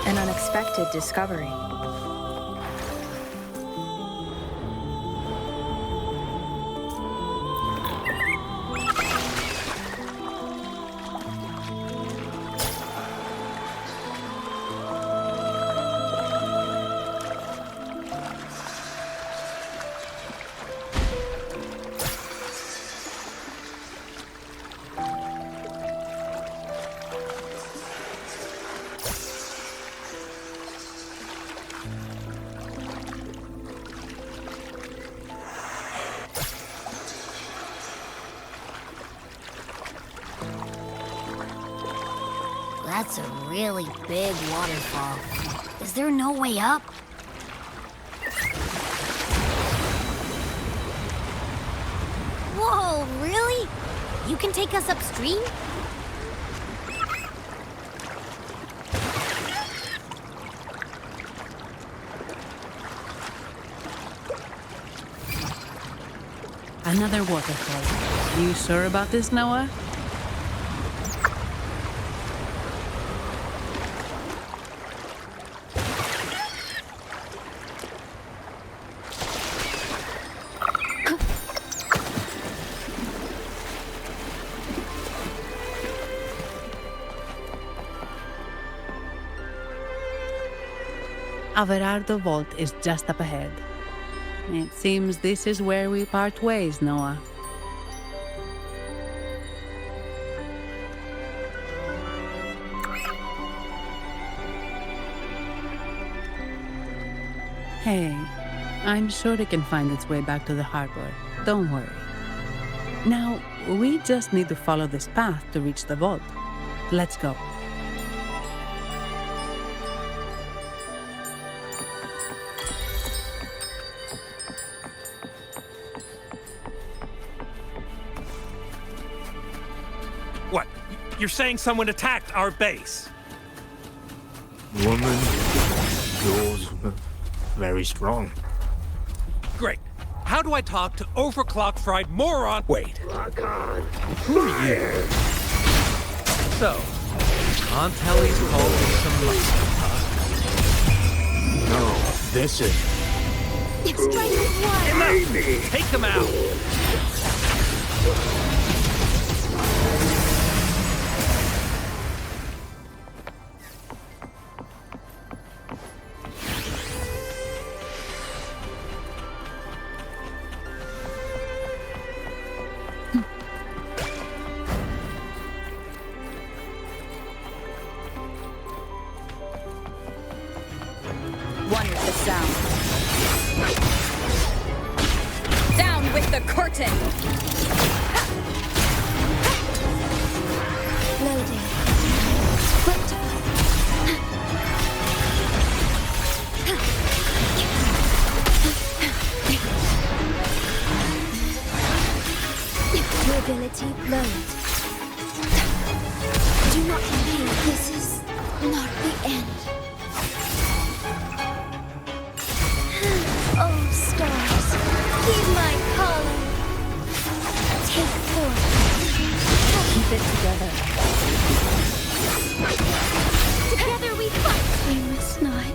An unexpected discovery. That's a really big waterfall. Is there no way up? Whoa, really? You can take us upstream? Another waterfall. You sure about this, Noah? Averardo Vault is just up ahead. It seems this is where we part ways, Noah. Hey, I'm sure it can find its way back to the harbor. Don't worry. Now, we just need to follow this path to reach the vault. Let's go. What? You're saying someone attacked our base? Woman, yours very strong. Great. How do I talk to overclock-fried moron? Wait. Who are you? So, Montelli's called me some muscle, huh? No, this is... Strike one! Enough! Take them out! One with the sound. Down with the curtain! Loading. Your ability load. Do not believe this is not the end. Oh, stars, heed my calling. Take form. Keep it together. Together we fight. We must not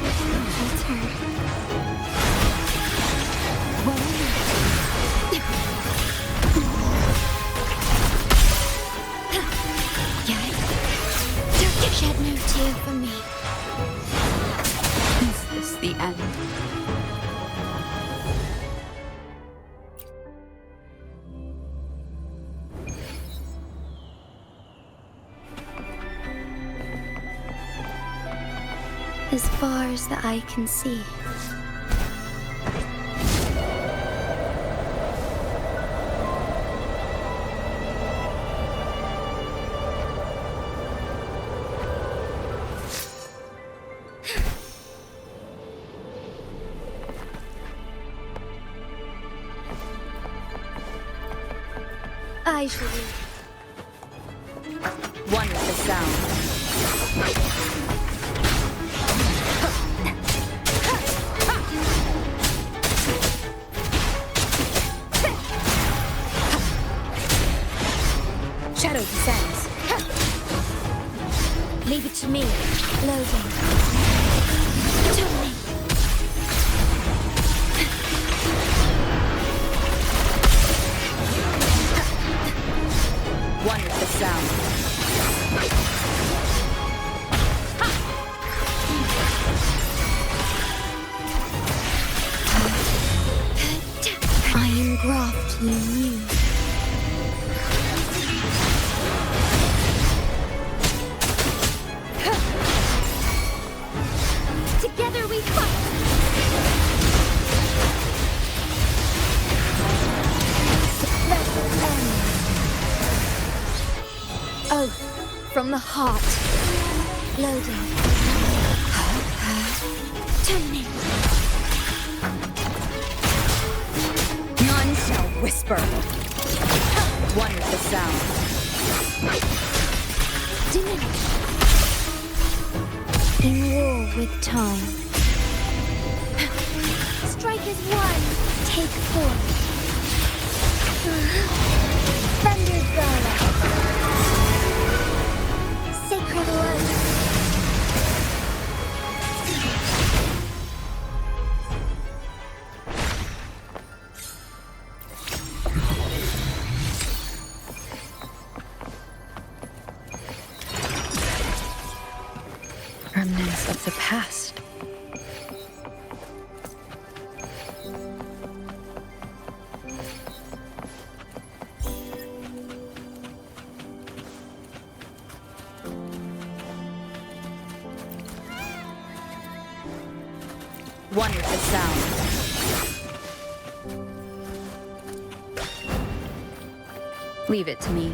return. Shed no tear for me. Is this the end? As far as the eye can see. I shall lead. One with the sound. Shadow descends. Leave it to me. Loading. Turning. One with the sound. I am graft you knew. Together we fight. Oath from the heart. Loading. Turning. None shall whisper. One with the sound. Diminish. In war with time. Strike as one. Take form. Thunder Gondola. Sacred love. Remnants of the past. One with the sound. Leave it to me.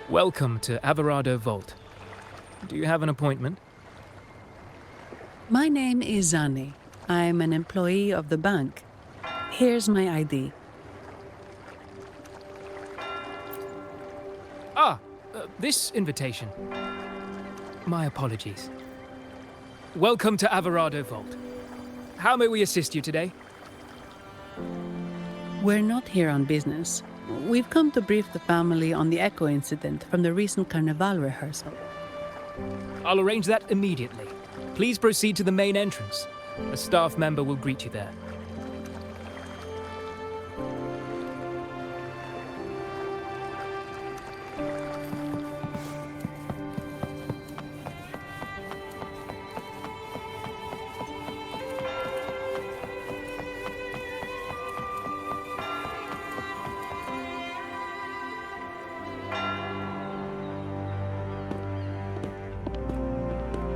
Welcome to Averardo Vault. Do you have an appointment? My name is Zani. I'm an employee of the bank. Here's my ID. This invitation. My apologies. Welcome to Averardo Vault. How may we assist you today? We're not here on business. We've come to brief the family on the Echo incident from the recent Carnival rehearsal. I'll arrange that immediately. Please proceed to the main entrance. A staff member will greet you there.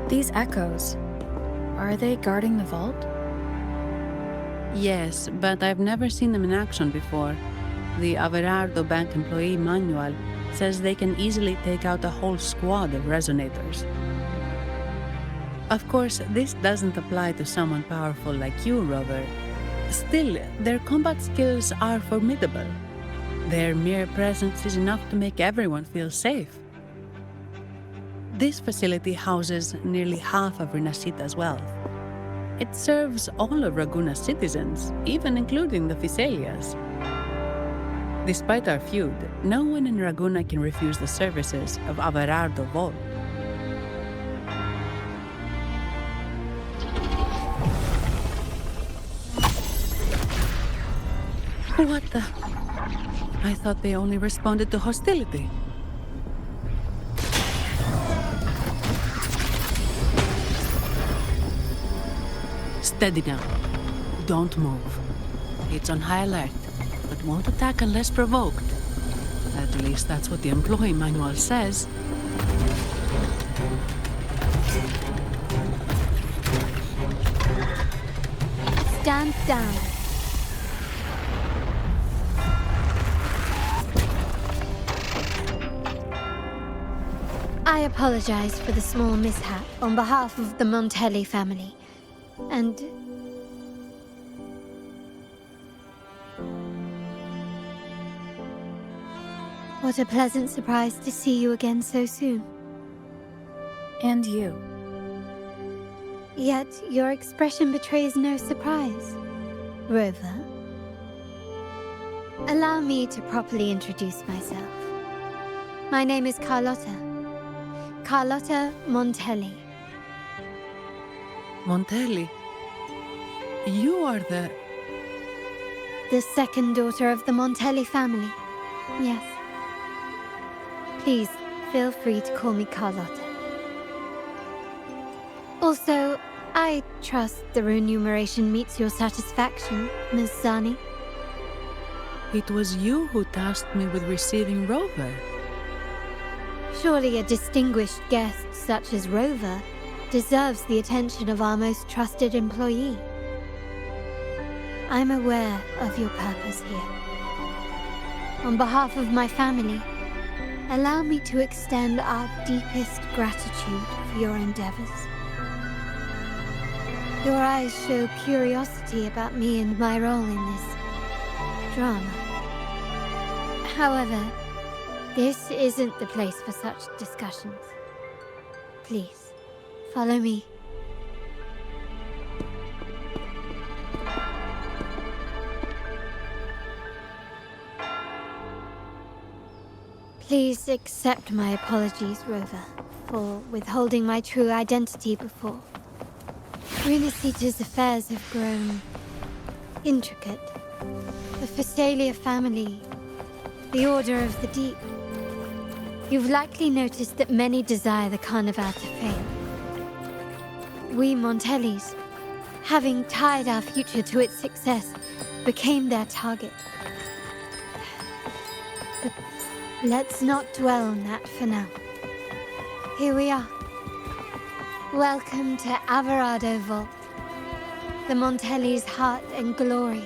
These echoes, are they guarding the vault? Yes, but I've never seen them in action before. The Averardo Bank employee manual says they can easily take out a whole squad of resonators. Of course, this doesn't apply to someone powerful like you, Rover. Still, their combat skills are formidable. Their mere presence is enough to make everyone feel safe. This facility houses nearly half of Renascita's wealth. It serves all of Raguna's citizens, even including the Physaelias. Despite our feud, no one in Raguna can refuse the services of Averardo Vault. What the? I thought they only responded to hostility. Steady now. Don't move. It's on high alert, but won't attack unless provoked. At least that's what the employee manual says. Stand down. I apologize for the small mishap on behalf of the Montelli family. And what a pleasant surprise to see you again so soon. And you. Yet your expression betrays no surprise, Rover. Allow me to properly introduce myself. My name is Carlotta. Carlotta Montelli. Montelli? You are the second daughter of the Montelli family. Yes. Please, feel free to call me Carlotta. Also, I trust the remuneration meets your satisfaction, Ms. Zani. It was you who tasked me with receiving Rover. Surely a distinguished guest such as Rover deserves the attention of our most trusted employee. I'm aware of your purpose here. On behalf of my family, allow me to extend our deepest gratitude for your endeavors. Your eyes show curiosity about me and my role in this drama. However, this isn't the place for such discussions. Please, follow me. Please accept my apologies, Rover, for withholding my true identity before. Renacita's affairs have grown intricate. The Phasalia family, the Order of the Deep. You've likely noticed that many desire the Carnival to fail. We Montellis, having tied our future to its success, became their target. But let's not dwell on that for now. Here we are. Welcome to Averardo Vault, the Montelli's heart and glory.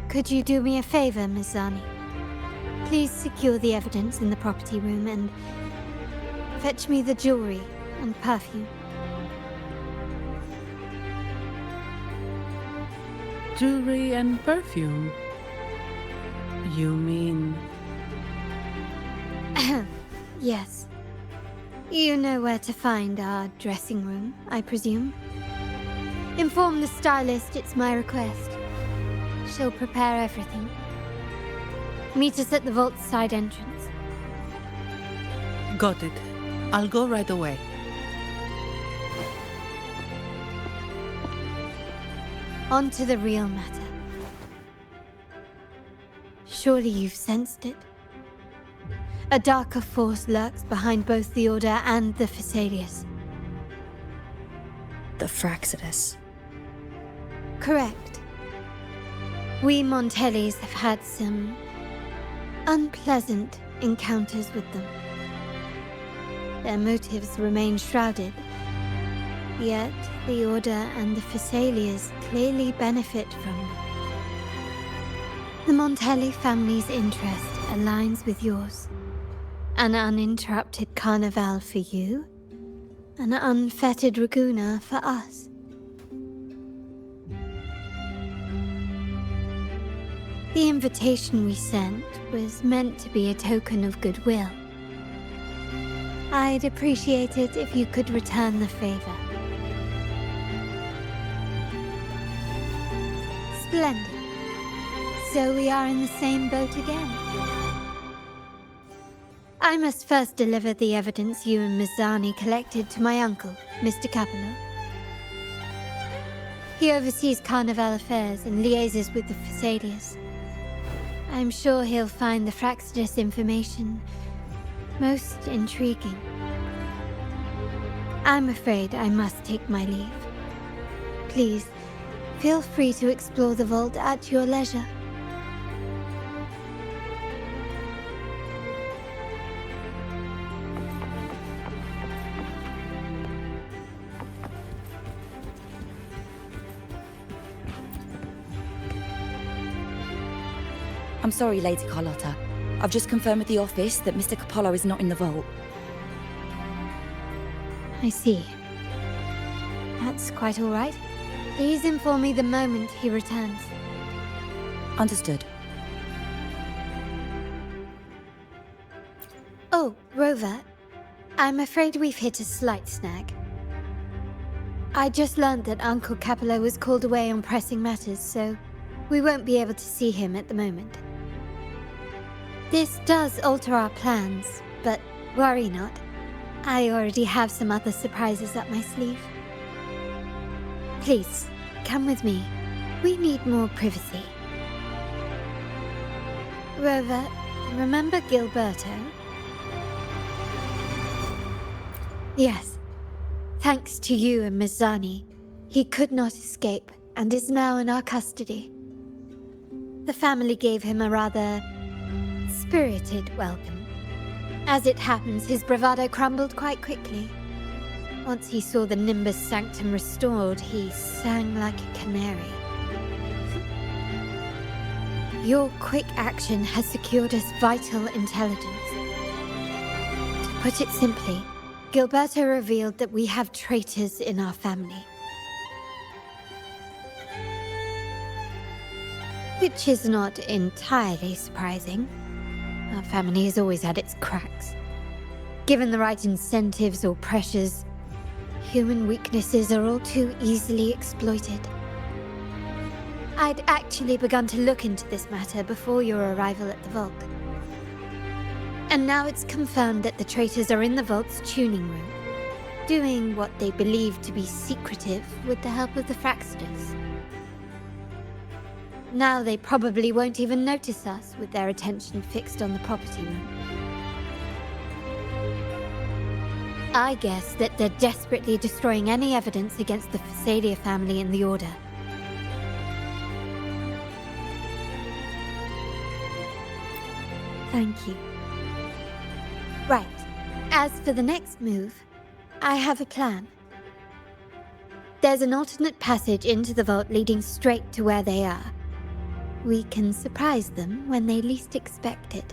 Could you do me a favor, Miss Zani? Please secure the evidence in the property room and fetch me the jewelry and perfume. Jewelry and perfume? You mean... Yes. You know where to find our dressing room, I presume? Inform the stylist it's my request. She'll prepare everything. Meet us at the vault's side entrance. Got it. I'll go right away. On to the real matter. Surely you've sensed it. A darker force lurks behind both the Order and the Phasalias. The Fraxidus. Correct. We Montellis have had some unpleasant encounters with them. Their motives remain shrouded, yet the Order and the Phasalias clearly benefit from them. The Montelli family's interest aligns with yours. An uninterrupted carnival for you, an unfettered Raguna for us. The invitation we sent was meant to be a token of goodwill. I'd appreciate it if you could return the favor. Splendid. So we are in the same boat again. I must first deliver the evidence you and Miss Zani collected to my uncle, Mr. Capello. He oversees Carnival affairs and liaises with the Phasalias. I'm sure he'll find the Fraxidus information most intriguing. I'm afraid I must take my leave. Please, feel free to explore the vault at your leisure. I'm sorry, Lady Carlotta. I've just confirmed with the office that Mr. Capello is not in the vault. I see. That's quite all right. Please inform me the moment he returns. Understood. Oh, Rover. I'm afraid we've hit a slight snag. I just learned that Uncle Capello was called away on pressing matters, so we won't be able to see him at the moment. This does alter our plans, but worry not. I already have some other surprises up my sleeve. Please, come with me. We need more privacy. Rover, remember Gilberto? Yes. Thanks to you and Miss Zani, he could not escape and is now in our custody. The family gave him a rather spirited welcome. As it happens, his bravado crumbled quite quickly. Once he saw the Nimbus Sanctum restored, he sang like a canary. Your quick action has secured us vital intelligence. To put it simply, Gilberto revealed that we have traitors in our family. Which is not entirely surprising. Our family has always had its cracks. Given the right incentives or pressures, human weaknesses are all too easily exploited. I'd actually begun to look into this matter before your arrival at the vault. And now it's confirmed that the traitors are in the vault's tuning room, doing what they believe to be secretive with the help of the Fraxters. Now they probably won't even notice us with their attention fixed on the property room. I guess that they're desperately destroying any evidence against the Phasalia family in the Order. Thank you. Right. As for the next move, I have a plan. There's an alternate passage into the vault leading straight to where they are. We can surprise them when they least expect it.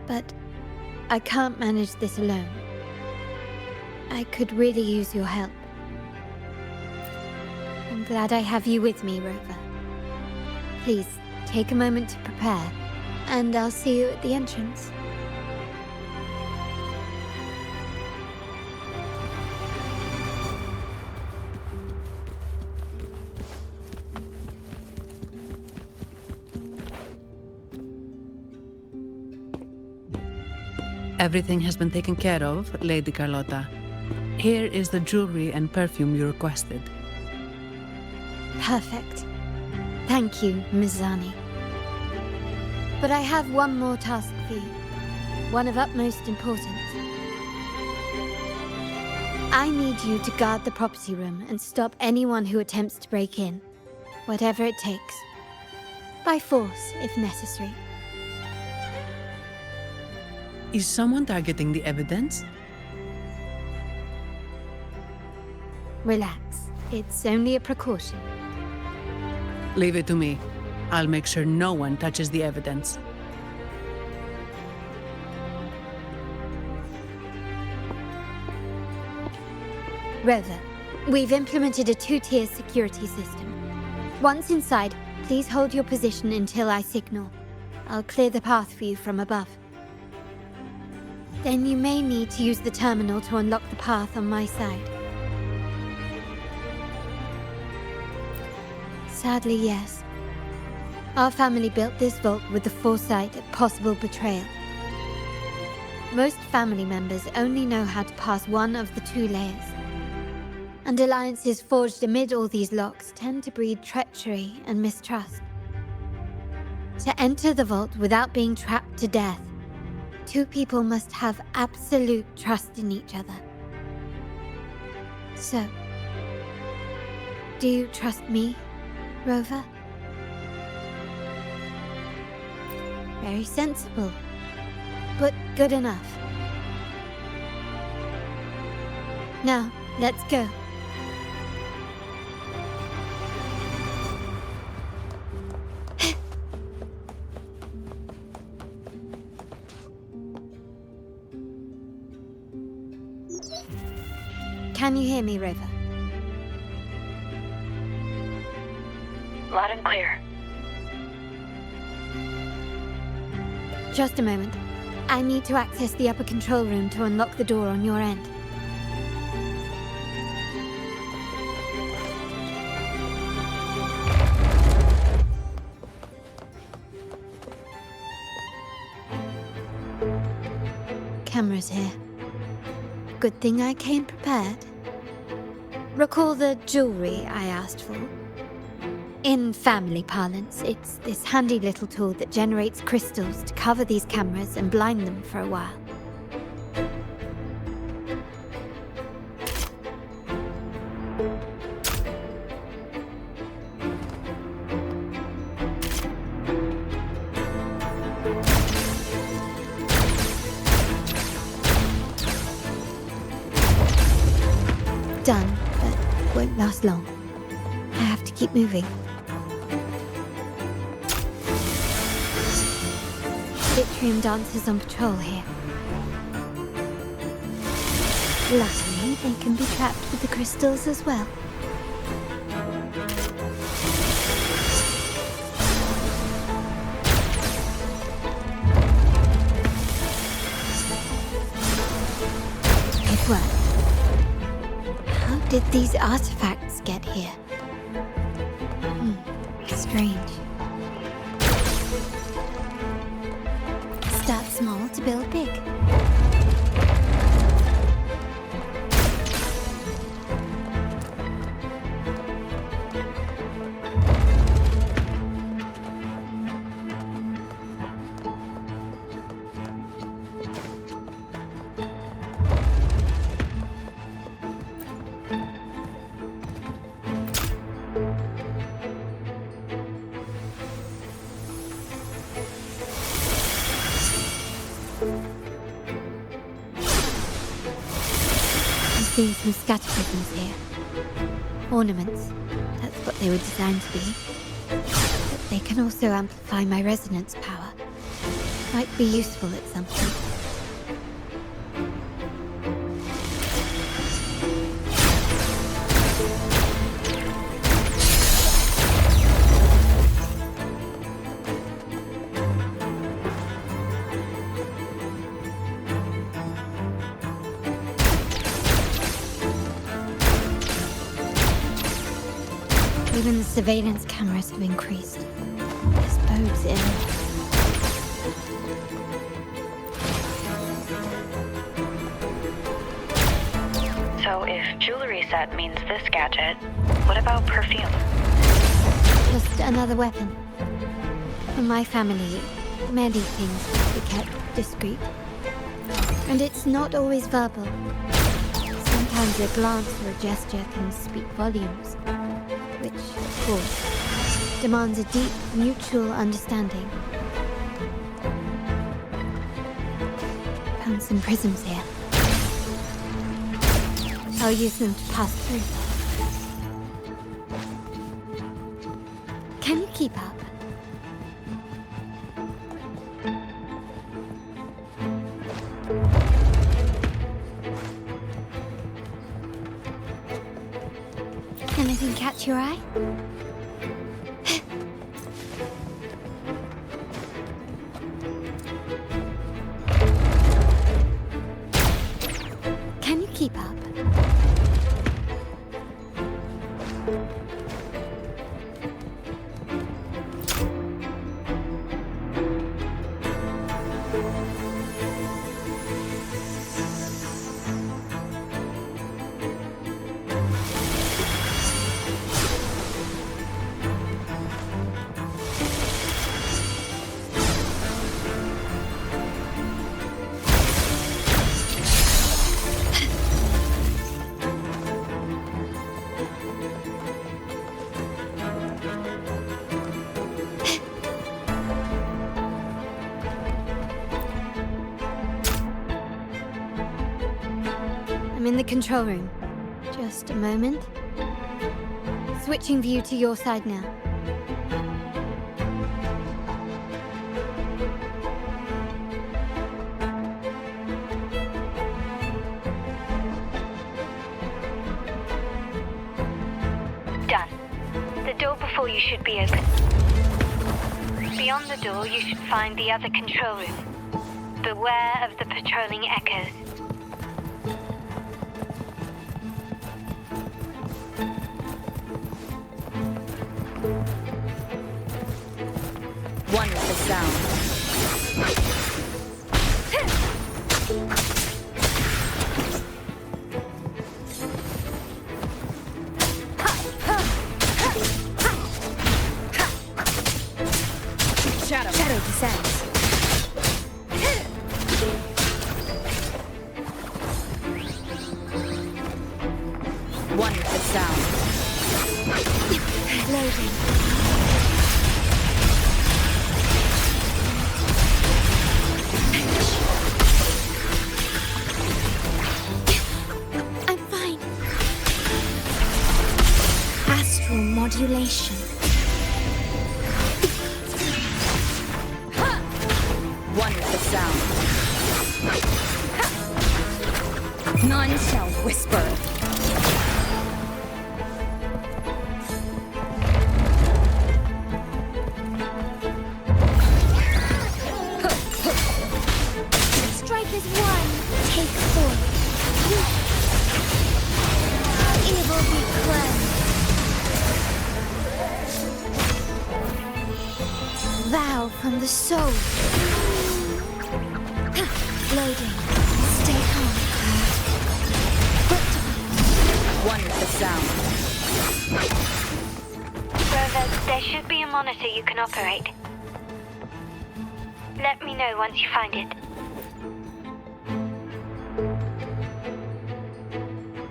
But I can't manage this alone. I could really use your help. I'm glad I have you with me, Rover. Please, take a moment to prepare, and I'll see you at the entrance. Everything has been taken care of, Lady Carlotta. Here is the jewelry and perfume you requested. Perfect. Thank you, Ms. Zani. But I have one more task for you. One of utmost importance. I need you to guard the property room and stop anyone who attempts to break in. Whatever it takes. By force, if necessary. Is someone targeting the evidence? Relax. It's only a precaution. Leave it to me. I'll make sure no one touches the evidence. Rover, we've implemented a 2-tier security system. Once inside, please hold your position until I signal. I'll clear the path for you from above. Then you may need to use the terminal to unlock the path on my side. Sadly, yes. Our family built this vault with the foresight of possible betrayal. Most family members only know how to pass one of the 2 layers. And alliances forged amid all these locks tend to breed treachery and mistrust. To enter the vault without being trapped to death, 2 people must have absolute trust in each other. So, do you trust me, Rover? Very sensible, but good enough. Now, let's go. Can you hear me, Rover? Loud and clear. Just a moment. I need to access the upper control room to unlock the door on your end. Cameras here. Good thing I came prepared. Recall the jewelry I asked for? In family parlance, it's this handy little tool that generates crystals to cover these cameras and blind them for a while. Done, but won't last long. I have to keep moving. Vitreum Dancer's on patrol here. Luckily, they can be trapped with the crystals as well. Good work. How did these artifacts get here? Strange. Start small to build big. Seeing some scatterprisms here. Ornaments. That's what they were designed to be. But they can also amplify my resonance power. Might be useful at some point. Even the surveillance cameras have increased. This bodes ill. So if jewelry set means this gadget, what about perfume? Just another weapon. For my family, many things must be kept discreet. And it's not always verbal. Sometimes a glance or a gesture can speak volumes. Which, of course, demands a deep mutual understanding. Found some prisms here. I'll use them to pass through. Can you keep up? Anything catch your eye? Can you keep up? I'm in the control room. Just a moment. Switching view to your side now. Done. The door before you should be open. Beyond the door, you should find the other control room. Beware of the patrolling echoes. Wonderful sound. Shadow descends. Wonderful sound. Loading. I'm fine. Astral modulation. Wonderful sound. None shall whisper. Strike as one, take four. Evil be cleansed. Vow from the soul. Loading. Stay calm. One with the sound. Rover, there should be a monitor you can operate. Let me know once you find it.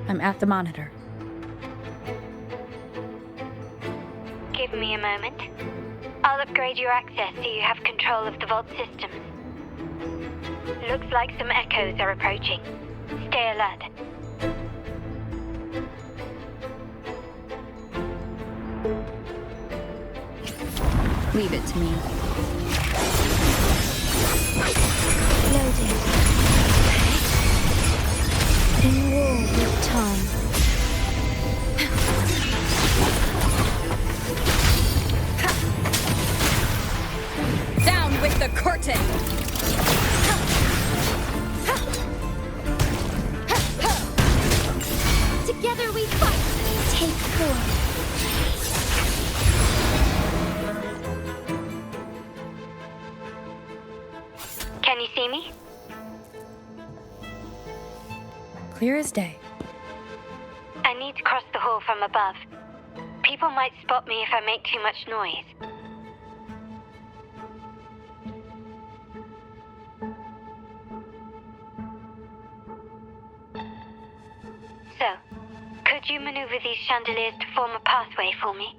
I'm at the monitor. Give me a moment. I'll upgrade your access so you have control of the vault systems. Looks like some echoes are approaching. Stay alert. Leave it to me. Loading. In war with time. Down with the curtain! Together we fight. Take four. Can you see me? Clear as day. I need to cross the hall from above. People might spot me if I make too much noise. So, could you maneuver these chandeliers to form a pathway for me?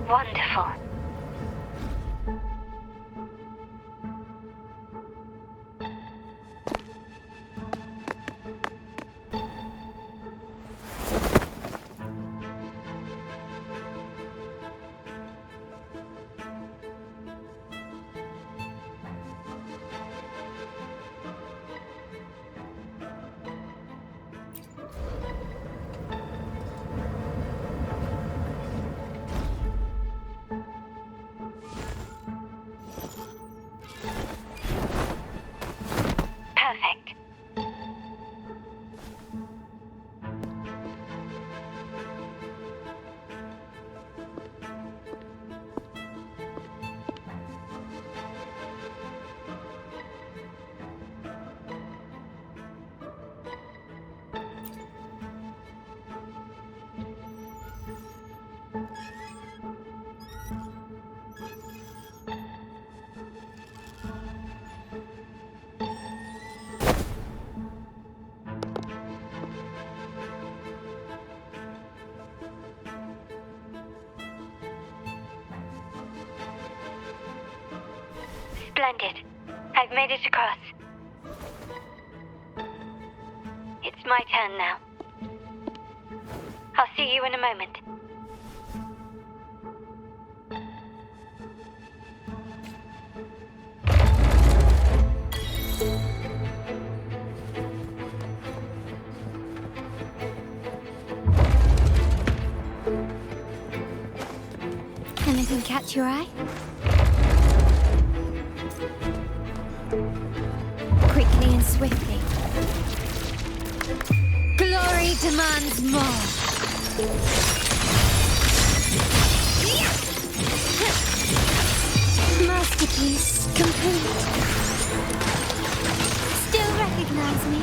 Wonderful. Perfect. Splendid. I've made it across. It's my turn now. I'll see you in a moment. Anything catch your eye? Quickly and swiftly. Glory demands more. Masterpiece complete. Still recognize me?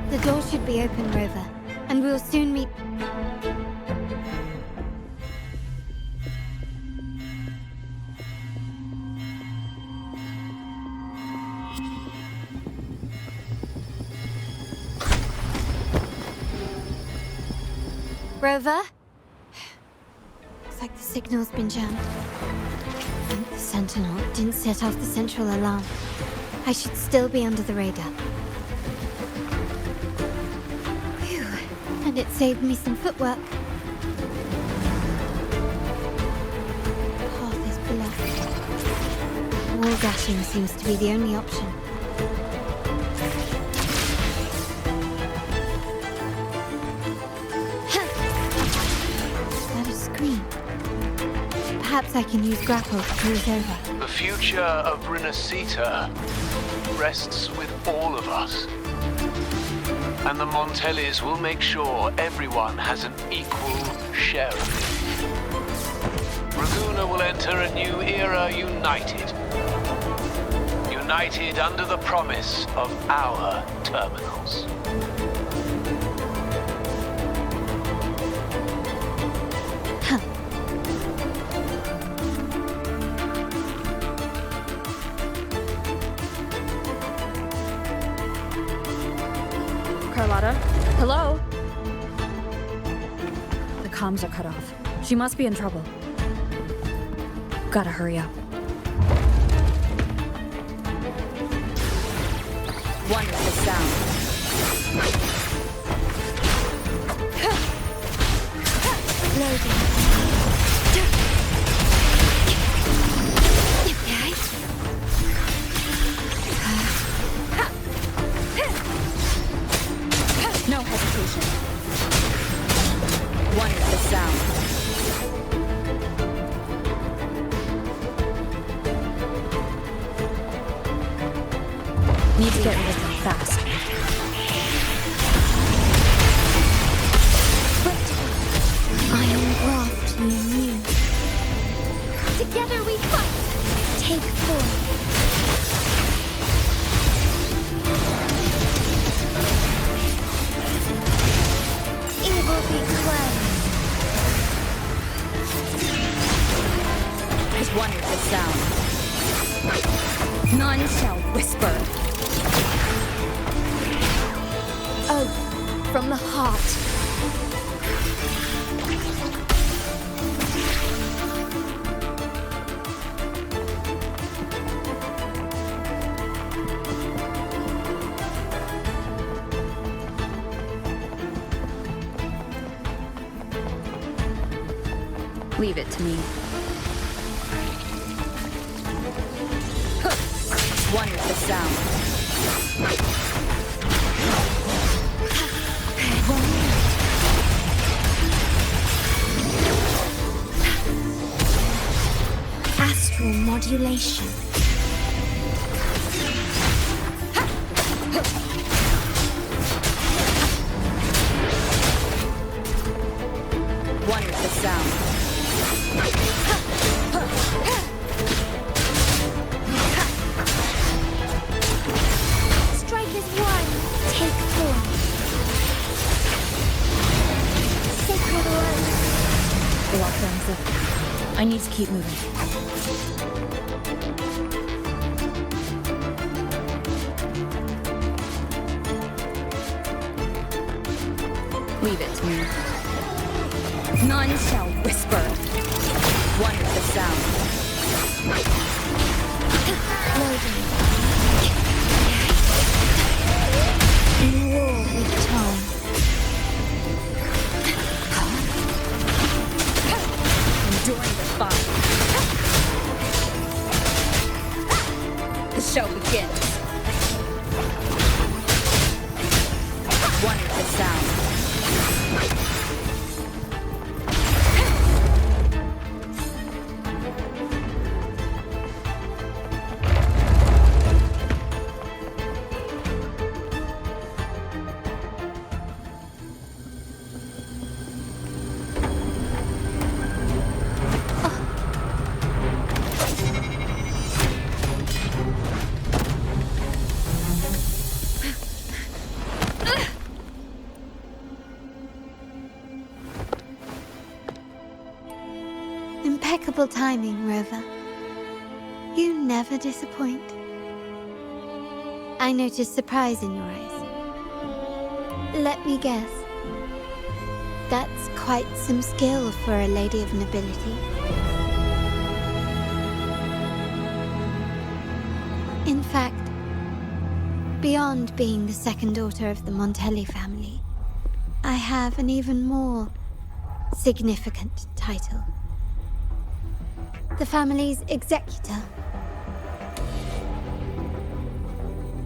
The door should be open, Rover. and we'll soon meet. Rover? Looks like the signal's been jammed. I think the Sentinel didn't set off the central alarm. I should still be under the radar. Phew, and it saved me some footwork. Path is blocked. Wall dashing seems to be the only option. Perhaps I can use grapple to cruise over. The future of Rinascita rests with all of us. And the Montellis will make sure everyone has an equal share of it. Raguna will enter a new era united. United under the promise of our terminals. Carlotta? Hello? The comms are cut off. She must be in trouble. Gotta hurry up. Wonderful sound. Loading. No hesitation. Wonderful sound. Need to get rid of them fast. Iron graft near you. Together we fight. Take form. Evil be cleansed. His wonderful sound. None shall whisper. Oath from the heart. Leave it to me. Wonderful sound. Astral modulation. Wonderful sound. Strike as one. Take form. Sacred light. The locked down zip. I need to keep moving. Leave it to me. None shall whisper. Wonderful sound. Loading. In war with time. Enjoying the fun. The show begins. Wonderful sound. Impeccable timing, Rover. You never disappoint. I noticed surprise in your eyes. Let me guess. That's quite some skill for a lady of nobility. In fact, beyond being the second daughter of the Montelli family, I have an even more significant title. The family's executor.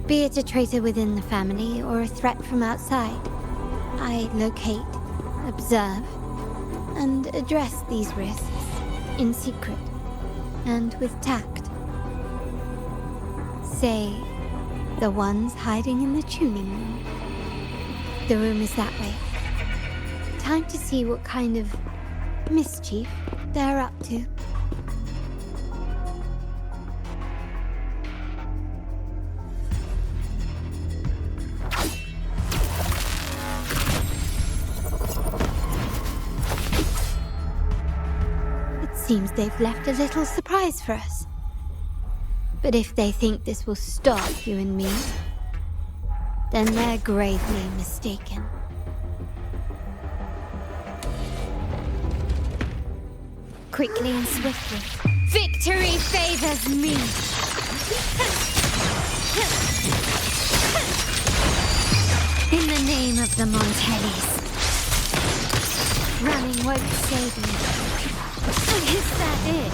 Be it a traitor within the family or a threat from outside, I locate, observe, and address these risks in secret and with tact. Say, the ones hiding in the tuning room. The room is that way. Time to see what kind of mischief they're up to. Seems they've left a little surprise for us. But if they think this will stop you and me, then they're gravely mistaken. Quickly and swiftly, victory favors me! In the name of the Montellis, running won't save me. Is that it?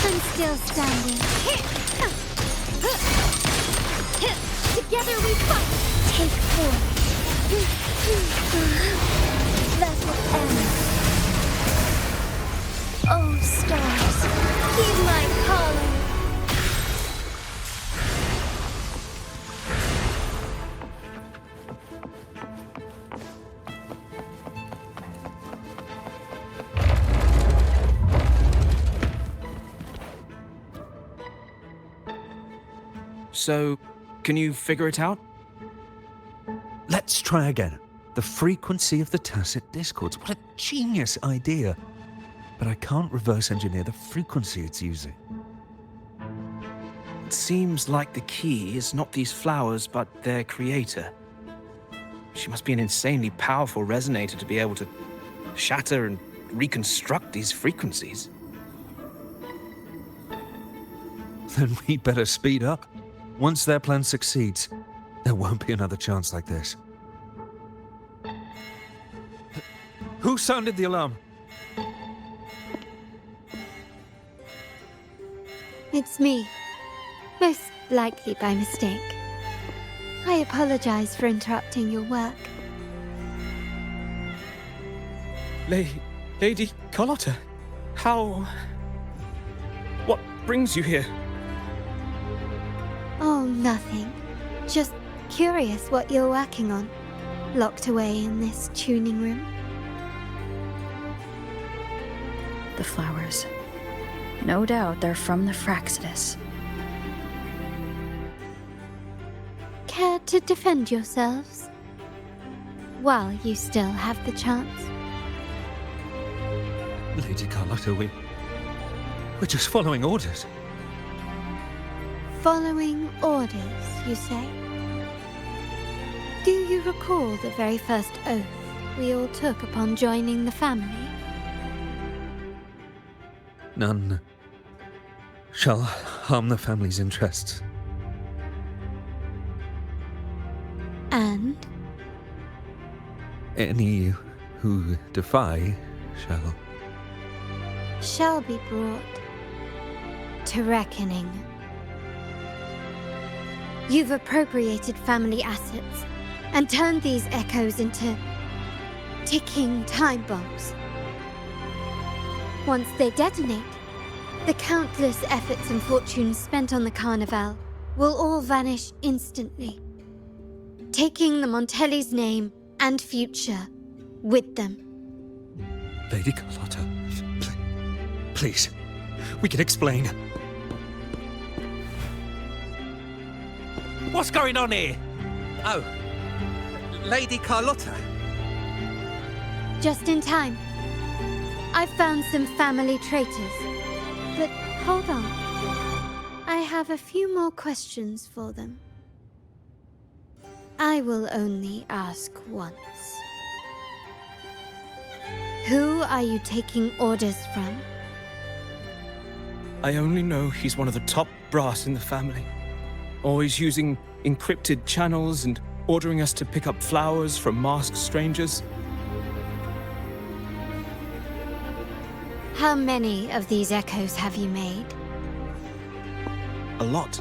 I'm still standing. Together we fight. Take 4. That will end. Oh, stars, heed my calling. So, can you figure it out? Let's try again. The frequency of the tacit discords. What a genius idea. But I can't reverse engineer the frequency it's using. It seems like the key is not these flowers, but their creator. She must be an insanely powerful resonator to be able to shatter and reconstruct these frequencies. Then we better speed up. Once their plan succeeds, there won't be another chance like this. Who sounded the alarm? It's me. Most likely by mistake. I apologize for interrupting your work. Lady Carlotta, how... What brings you here? Oh, nothing. Just curious what you're working on. Locked away in this tuning room. The flowers. No doubt they're from the Fraxidus. Care to defend yourselves? While you still have the chance. Lady Carlotta, we're just following orders. Following orders, you say? Do you recall the very first oath we all took upon joining the family? None shall harm the family's interests. And? Any who defy shall be brought to reckoning. You've appropriated family assets and turned these echoes into ticking time bombs. Once they detonate, the countless efforts and fortunes spent on the Carnival will all vanish instantly, taking the Montelli's name and future with them. Lady Carlotta, please, we can explain. What's going on here? Oh, Lady Carlotta. Just in time. I found some family traitors. But hold on. I have a few more questions for them. I will only ask once. Who are you taking orders from? I only know he's one of the top brass in the family. Always using encrypted channels and ordering us to pick up flowers from masked strangers. How many of these echoes have you made? A lot.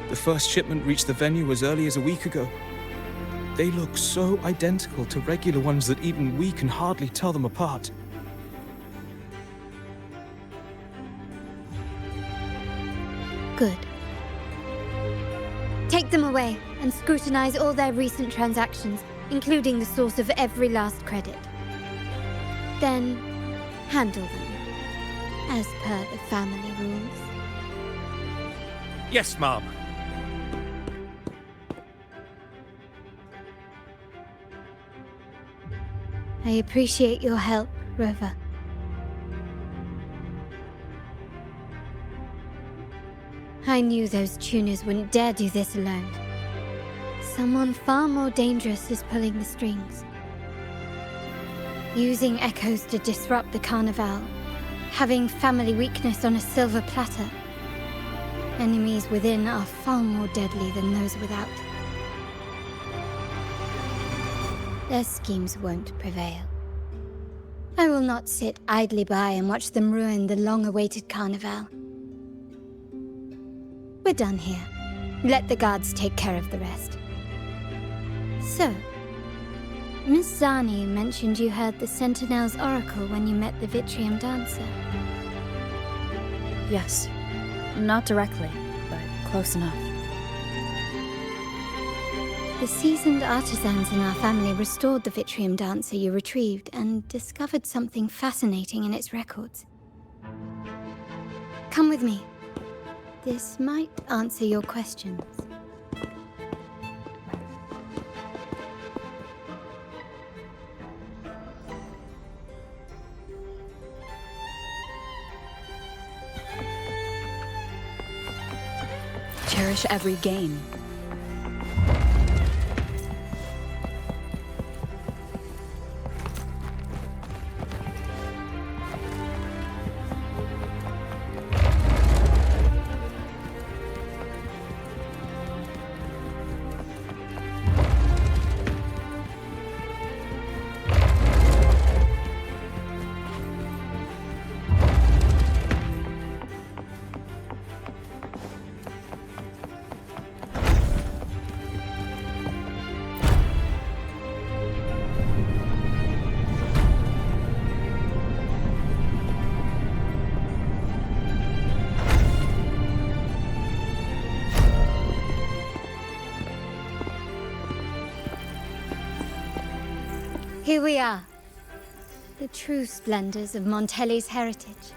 The first shipment reached the venue as early as a week ago. They look so identical to regular ones that even we can hardly tell them apart. Good. Take them away and scrutinize all their recent transactions, including the source of every last credit. Then, handle them, as per the family rules. Yes, Mom. I appreciate your help, Rover. I knew those tuners wouldn't dare do this alone. Someone far more dangerous is pulling the strings. Using echoes to disrupt the Carnival. Having family weakness on a silver platter. Enemies within are far more deadly than those without. Their schemes won't prevail. I will not sit idly by and watch them ruin the long-awaited Carnival. We're done here. Let the guards take care of the rest. So, Miss Zani mentioned you heard the Sentinel's oracle when you met the Vitreum Dancer. Yes. Not directly, but close enough. The seasoned artisans in our family restored the Vitreum Dancer you retrieved and discovered something fascinating in its records. Come with me. This might answer your questions. Cherish every gain. Here we are. The true splendors of Montelli's heritage.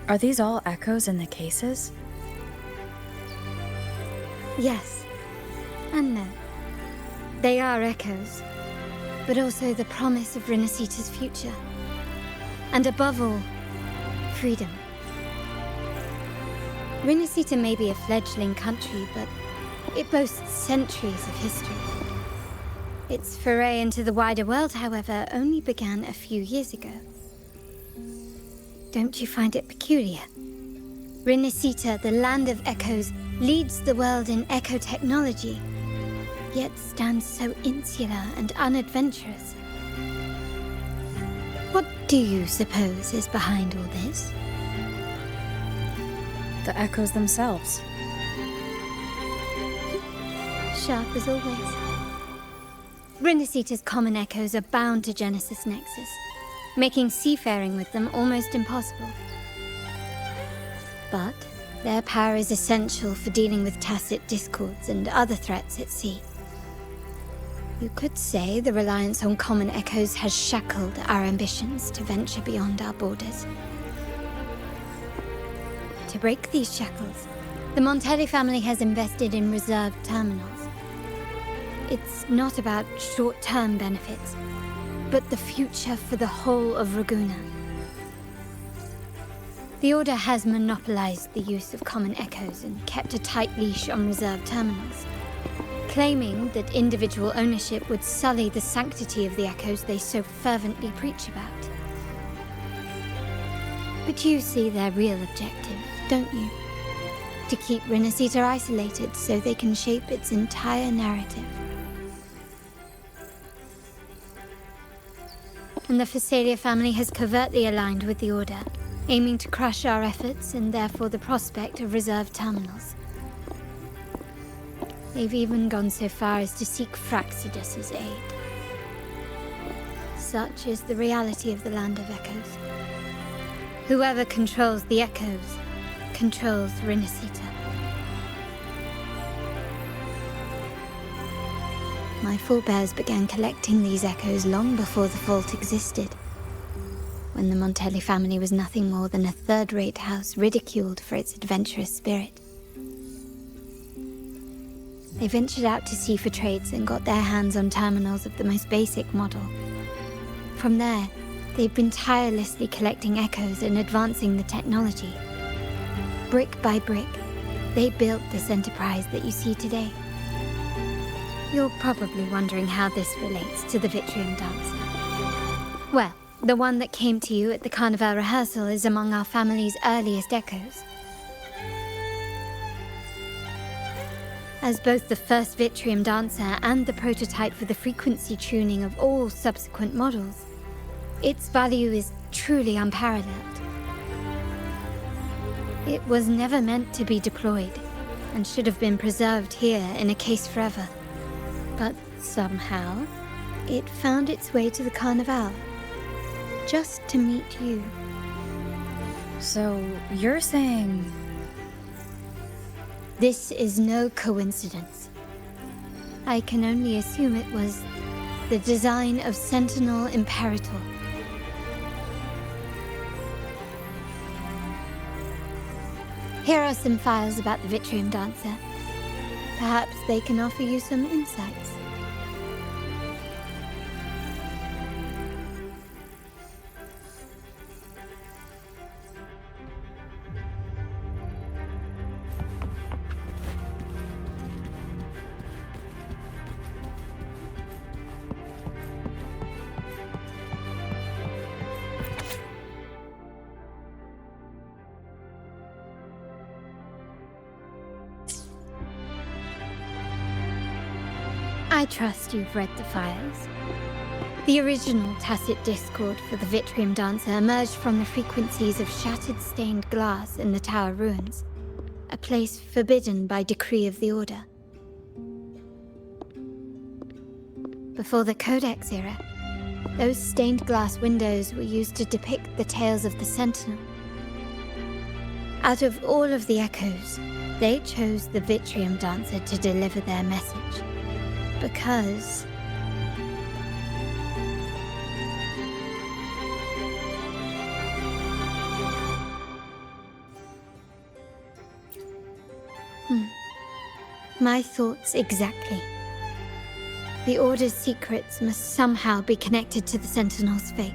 Are these all echoes in the cases? Yes. And no. They are echoes, but also the promise of Renacita's future. And above all, freedom. Renacita may be a fledgling country, but it boasts centuries of history. Its foray into the wider world, however, only began a few years ago. Don't you find it peculiar? Renacita, the land of echoes, leads the world in echo technology, yet stands so insular and unadventurous. What do you suppose is behind all this? The echoes themselves. Sharp as always. Renacita's common echoes are bound to Genesis Nexus, making seafaring with them almost impossible. But their power is essential for dealing with tacit discords and other threats at sea. You could say the reliance on common echoes has shackled our ambitions to venture beyond our borders. To break these shackles, The Montelli family has invested in reserved terminals. It's not about short-term benefits, but the future for the whole of Raguna. The Order has monopolized the use of common echoes and kept a tight leash on reserved terminals, claiming that individual ownership would sully the sanctity of the echoes they so fervently preach about. But you see their real objective, don't you? To keep Renacita isolated so they can shape its entire narrative. And the Phasalia family has covertly aligned with the Order, aiming to crush our efforts and therefore the prospect of reserved terminals. They've even gone so far as to seek Fraxidus's aid. Such is the reality of the Land of Echoes. Whoever controls the Echoes controls Renacita. My forebears began collecting these echoes long before the vault existed, when the Montelli family was nothing more than a third-rate house ridiculed for its adventurous spirit. They ventured out to sea for trades and got their hands on terminals of the most basic model. From there, they've been tirelessly collecting echoes and advancing the technology. Brick by brick, they built this enterprise that you see today. You're probably wondering how this relates to the Vitreum Dancer. Well, the one that came to you at the Carnival rehearsal is among our family's earliest echoes. As both the first Vitreum Dancer and the prototype for the frequency tuning of all subsequent models, its value is truly unparalleled. It was never meant to be deployed, and should have been preserved here in a case forever. But somehow, it found its way to the Carnival, just to meet you. So, you're saying... This is no coincidence. I can only assume it was the design of Sentinel Imperator. Here are some files about the Vitreum Dancer. Perhaps they can offer you some insights. I trust you've read the files. The original tacit discord for the Vitreum Dancer emerged from the frequencies of shattered stained glass in the tower ruins, a place forbidden by decree of the Order. Before the Codex era, those stained glass windows were used to depict the tales of the Sentinel. Out of all of the echoes, they chose the Vitreum Dancer to deliver their message. Because... My thoughts exactly. The Order's secrets must somehow be connected to the Sentinel's fate.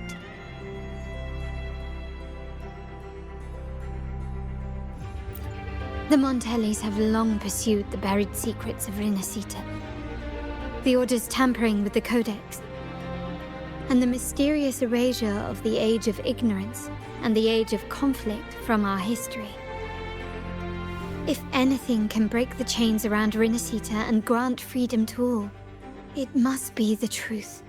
The Montellis have long pursued the buried secrets of Renacita. The Order's tampering with the Codex, and the mysterious erasure of the Age of Ignorance and the Age of Conflict from our history. If anything can break the chains around Renacita and grant freedom to all, it must be the truth.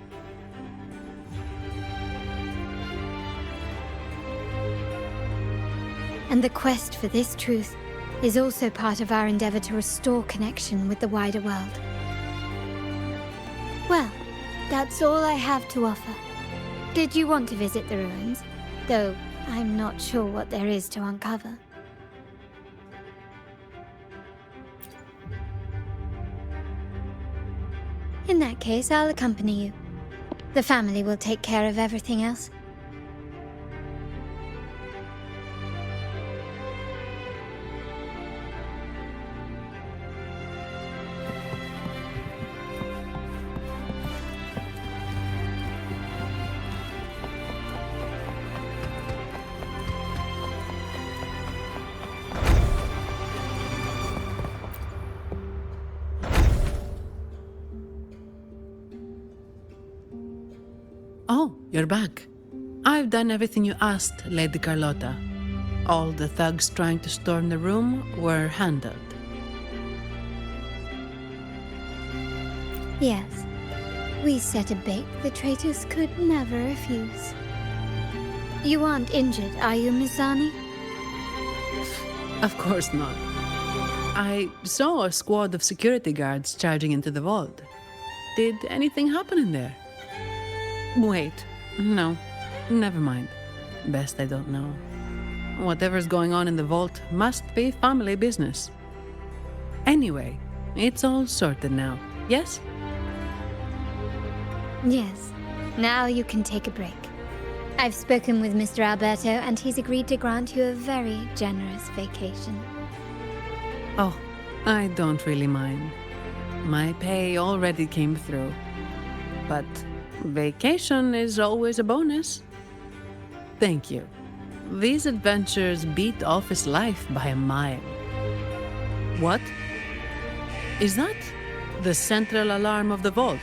And the quest for this truth is also part of our endeavor to restore connection with the wider world. Well, that's all I have to offer. Did you want to visit the ruins? Though I'm not sure what there is to uncover. In that case, I'll accompany you. The family will take care of everything else. you're back. I've done everything you asked, Lady Carlotta. All the thugs trying to storm the room were handled. Yes. We set a bait the traitors could never refuse. You aren't injured, are you, Mizani? Of course not. I saw a squad of security guards charging into the vault. Did anything happen in there? Wait, no, never mind. Best I don't know. Whatever's going on in the vault must be family business. Anyway, it's all sorted now, yes? Yes. Now you can take a break. I've spoken with Mr. Alberto, and he's agreed to grant you a very generous vacation. Oh, I don't really mind. My pay already came through. But vacation is always a bonus. Thank you. These adventures beat office life by a mile. What? Is that the central alarm of the vault?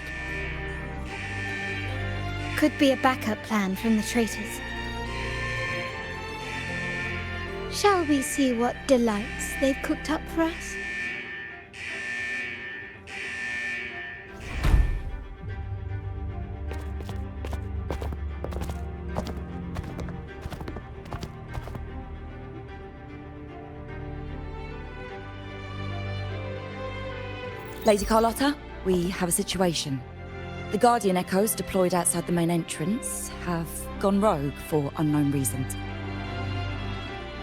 Could be a backup plan from the traitors. Shall we see what delights they've cooked up for us? Lady Carlotta, we have a situation. The Guardian Echoes deployed outside the main entrance have gone rogue for unknown reasons.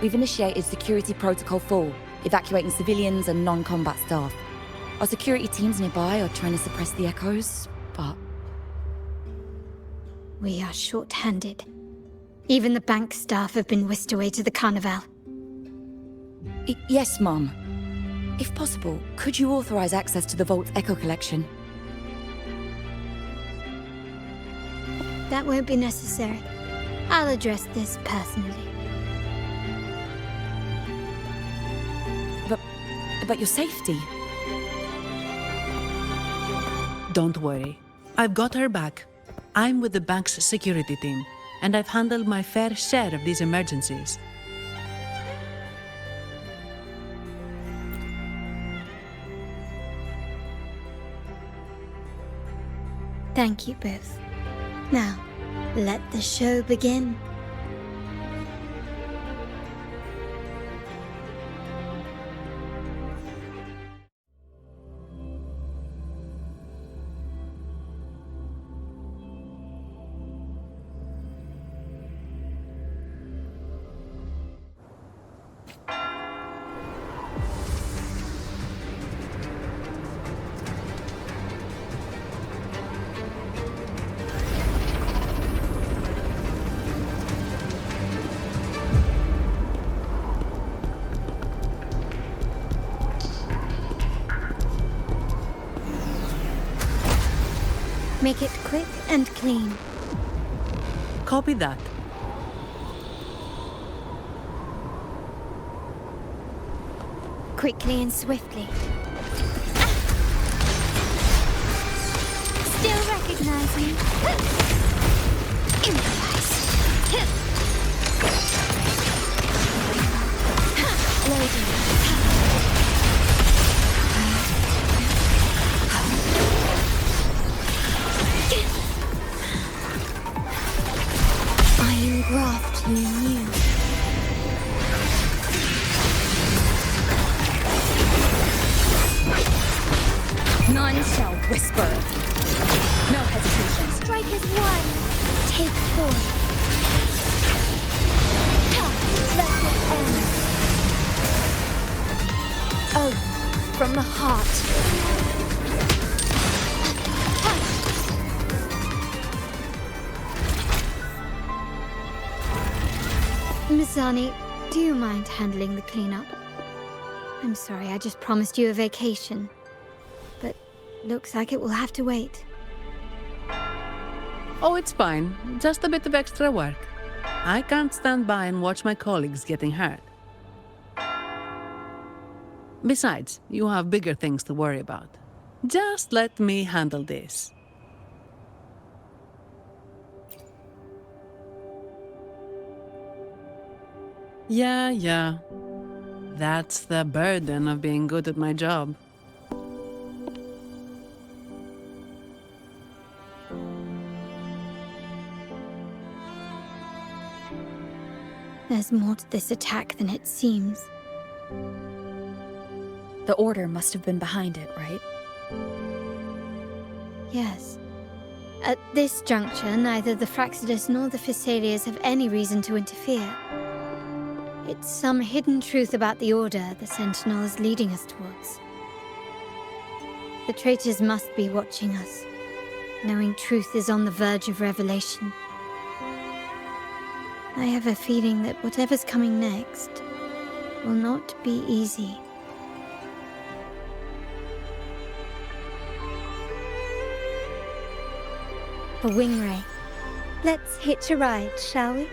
We've initiated Security Protocol 4, evacuating civilians and non-combat staff. Our security teams nearby are trying to suppress the Echoes, but... We are short-handed. Even the bank staff have been whisked away to the Carnival. Yes, Mum. If possible, could you authorize access to the Vault's Echo Collection? That won't be necessary. I'll address this personally. But your safety? Don't worry. I've got her back. I'm with the bank's security team, and I've handled my fair share of these emergencies. Thank you both. Now, let the show begin. Make it quick and clean. Copy that. Quickly and swiftly. Still recognize me? Improvise. Loading. Iron graft you knew. None shall whisper. No hesitation. Strike as one. Take four. Let it end. Oath from the heart. Mizani, do you mind handling the cleanup? I'm sorry, I just promised you a vacation. But looks like it will have to wait. Oh, it's fine. Just a bit of extra work. I can't stand by and watch my colleagues getting hurt. Besides, you have bigger things to worry about. Just let me handle this. Yeah. That's the burden of being good at my job. There's more to this attack than it seems. The Order must have been behind it, right? Yes. At this juncture, neither the Fraxidus nor the Phassalias have any reason to interfere. It's some hidden truth about the Order the Sentinel is leading us towards. The traitors must be watching us, knowing truth is on the verge of revelation. I have a feeling that whatever's coming next will not be easy. A wing ray. Let's hitch a ride, shall we?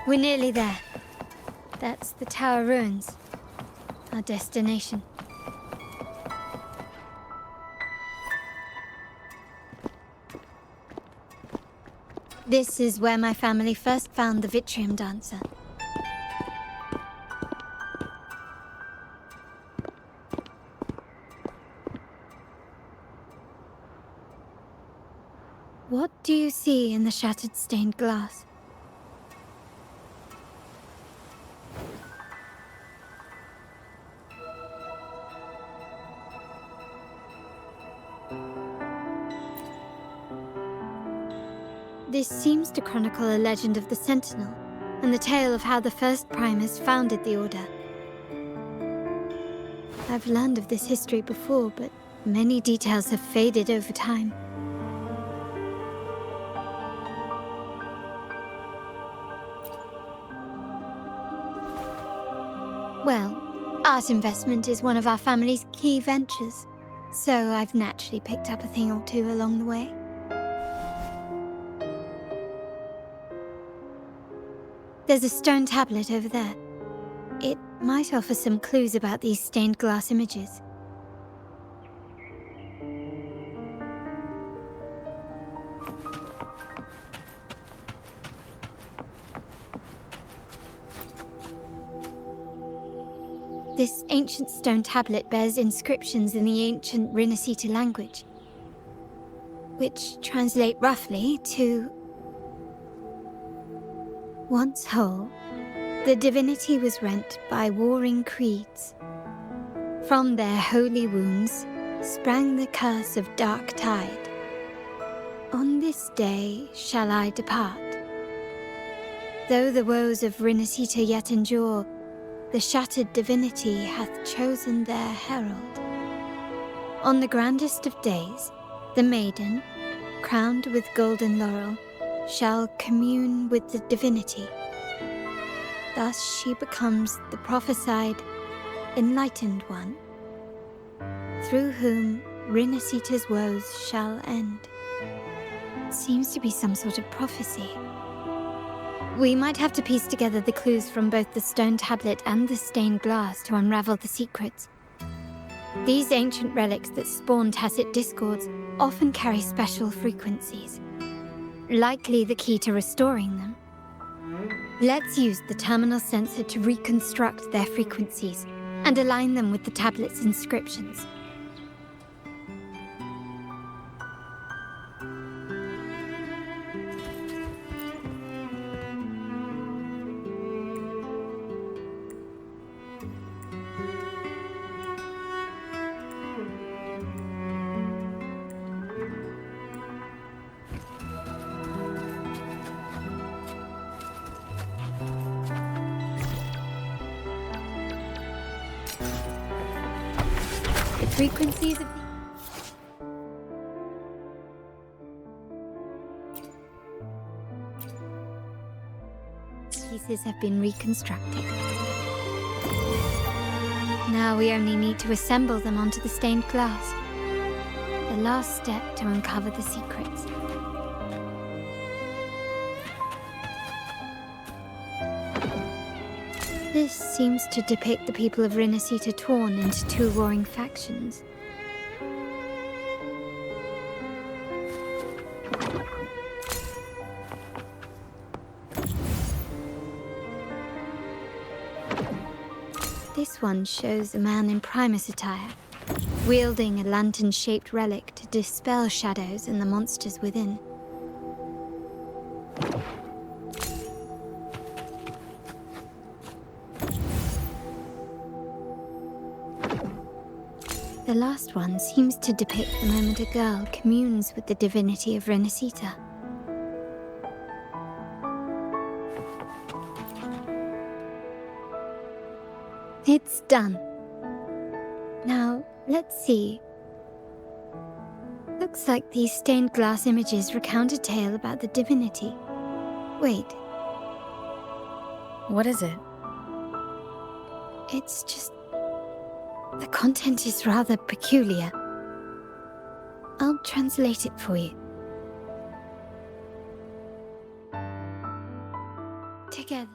We're nearly there. That's the Tower Ruins, our destination. This is where my family first found the Vitreum Dancer. What do you see in the shattered stained glass? This seems to chronicle a legend of the Sentinel, and the tale of how the first Primus founded the Order. I've learned of this history before, but many details have faded over time. Well, art investment is one of our family's key ventures, so I've naturally picked up a thing or two along the way. There's a stone tablet over there. It might offer some clues about these stained glass images. This ancient stone tablet bears inscriptions in the ancient Rinascita language, which translate roughly to once whole, the divinity was rent by warring creeds. From their holy wounds sprang the curse of dark tide. On this day shall I depart. Though the woes of Rinascita yet endure, the shattered divinity hath chosen their herald. On the grandest of days, the maiden, crowned with golden laurel, shall commune with the divinity. Thus she becomes the prophesied, enlightened one, through whom Rinascita's woes shall end. It seems to be some sort of prophecy. We might have to piece together the clues from both the stone tablet and the stained glass to unravel the secrets. These ancient relics that spawn tacit discords often carry special frequencies, likely the key to restoring them. Let's use the terminal sensor to reconstruct their frequencies and align them with the tablet's inscriptions. frequencies of pieces have been reconstructed. Now we only need to assemble them onto the stained glass. The last step to uncover the secrets. This seems to depict the people of Rinascita torn into two warring factions. This one shows a man in Primus attire, wielding a lantern-shaped relic to dispel shadows and the monsters within. The last one seems to depict the moment a girl communes with the divinity of Rinascita. It's done. Now, let's see. Looks like these stained glass images recount a tale about the divinity. Wait. What is it? It's just... the content is rather peculiar. I'll translate it for you. Together.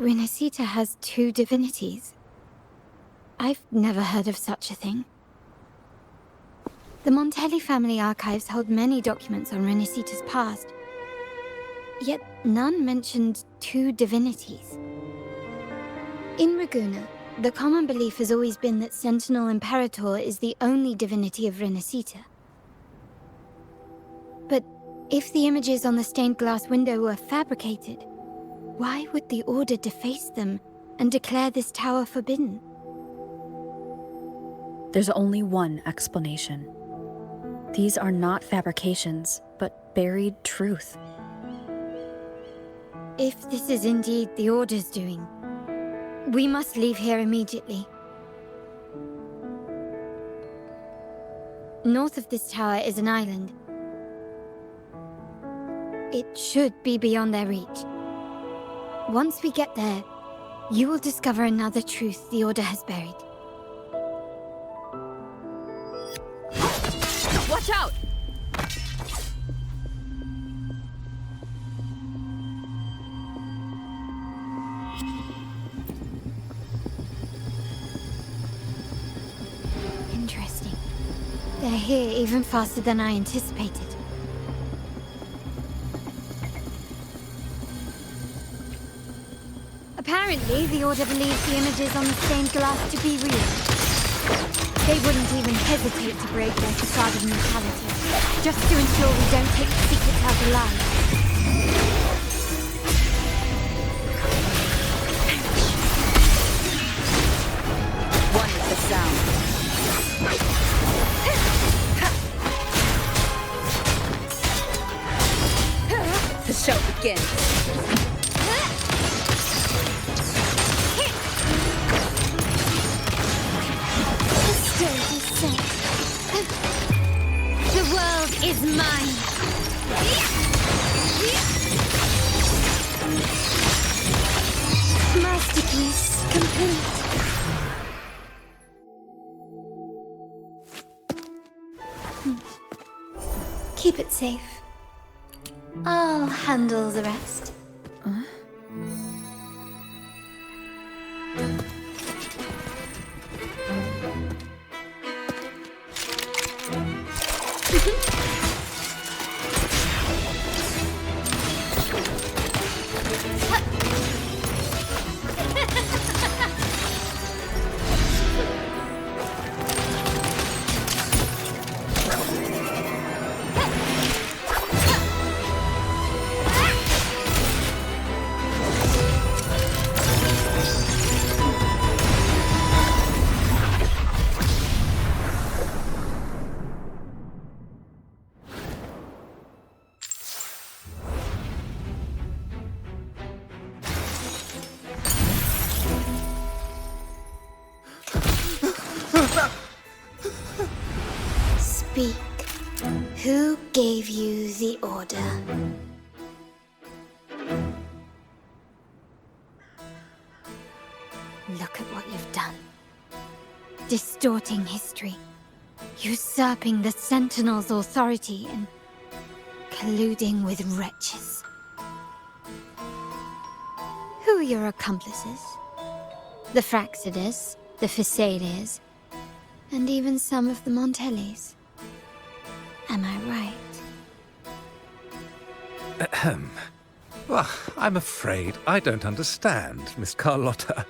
Rinascita has two divinities. I've never heard of such a thing. The Montelli family archives hold many documents on Rinascita's past, yet none mentioned two divinities. In Ragusa, the common belief has always been that Sentinel Imperator is the only divinity of Rinascita. But if the images on the stained glass window were fabricated, why would the Order deface them and declare this tower forbidden? There's only one explanation. These are not fabrications, but buried truth. If this is indeed the Order's doing, we must leave here immediately. North of this tower is an island. It should be beyond their reach. Once we get there, you will discover another truth the Order has buried. Watch out! They're here even faster than I anticipated. Apparently, the Order believes the images on the stained glass to be real. They wouldn't even hesitate to break their facade of neutrality, just to ensure we don't take the secrets out alive. One is the sound. The show begins. The world is mine. Masterpiece complete. Keep it safe. I'll handle the rest. Speak. Who gave you the order? Look at what you've done. Distorting history. Usurping the Sentinel's authority and colluding with wretches. Who are your accomplices? The Fraxidus, the Phisalias, and even some of the Montellis. Am I right? Ahem. Well, I'm afraid I don't understand, Miss Carlotta.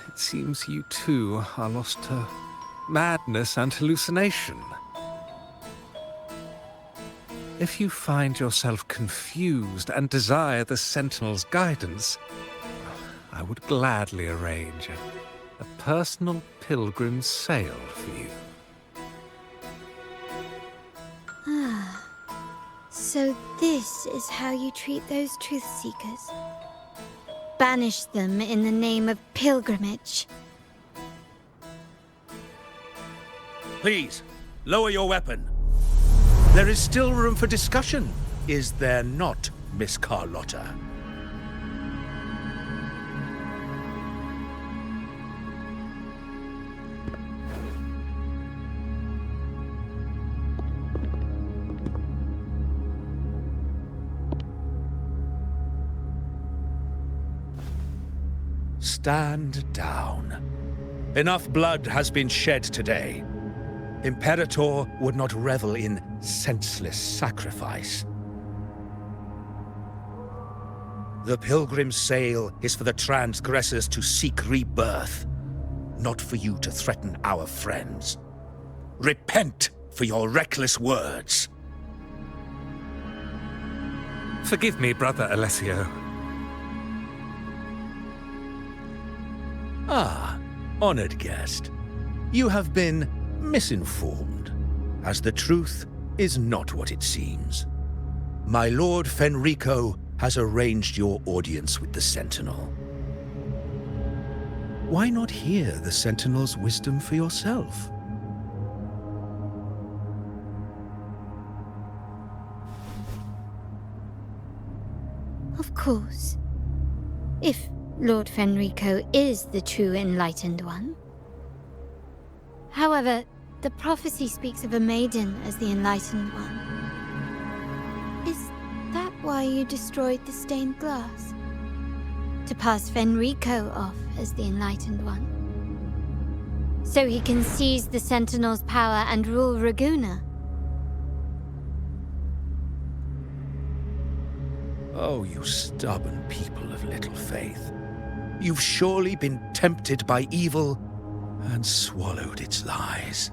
It seems you too are lost to madness and hallucination. If you find yourself confused and desire the Sentinel's guidance, I would gladly arrange a personal pilgrim's sail for you. Ah, so this is how you treat those truth seekers. Banish them in the name of pilgrimage. Please, lower your weapon. There is still room for discussion, is there not, Miss Carlotta? Stand down. Enough blood has been shed today. Imperator would not revel in senseless sacrifice. The pilgrim's sail is for the transgressors to seek rebirth, not for you to threaten our friends. Repent for your reckless words. Forgive me, Brother Alessio. Ah, honored guest. You have been misinformed, as the truth is not what it seems. My Lord Fenrico has arranged your audience with the Sentinel. Why not hear the Sentinel's wisdom for yourself? Of course. If Lord Fenrico is the true Enlightened One. However, the prophecy speaks of a maiden as the Enlightened One. Is that why you destroyed the stained glass? To pass Fenrico off as the Enlightened One? So he can seize the Sentinel's power and rule Ragusa? Oh, you stubborn people of little faith. You've surely been tempted by evil and swallowed its lies.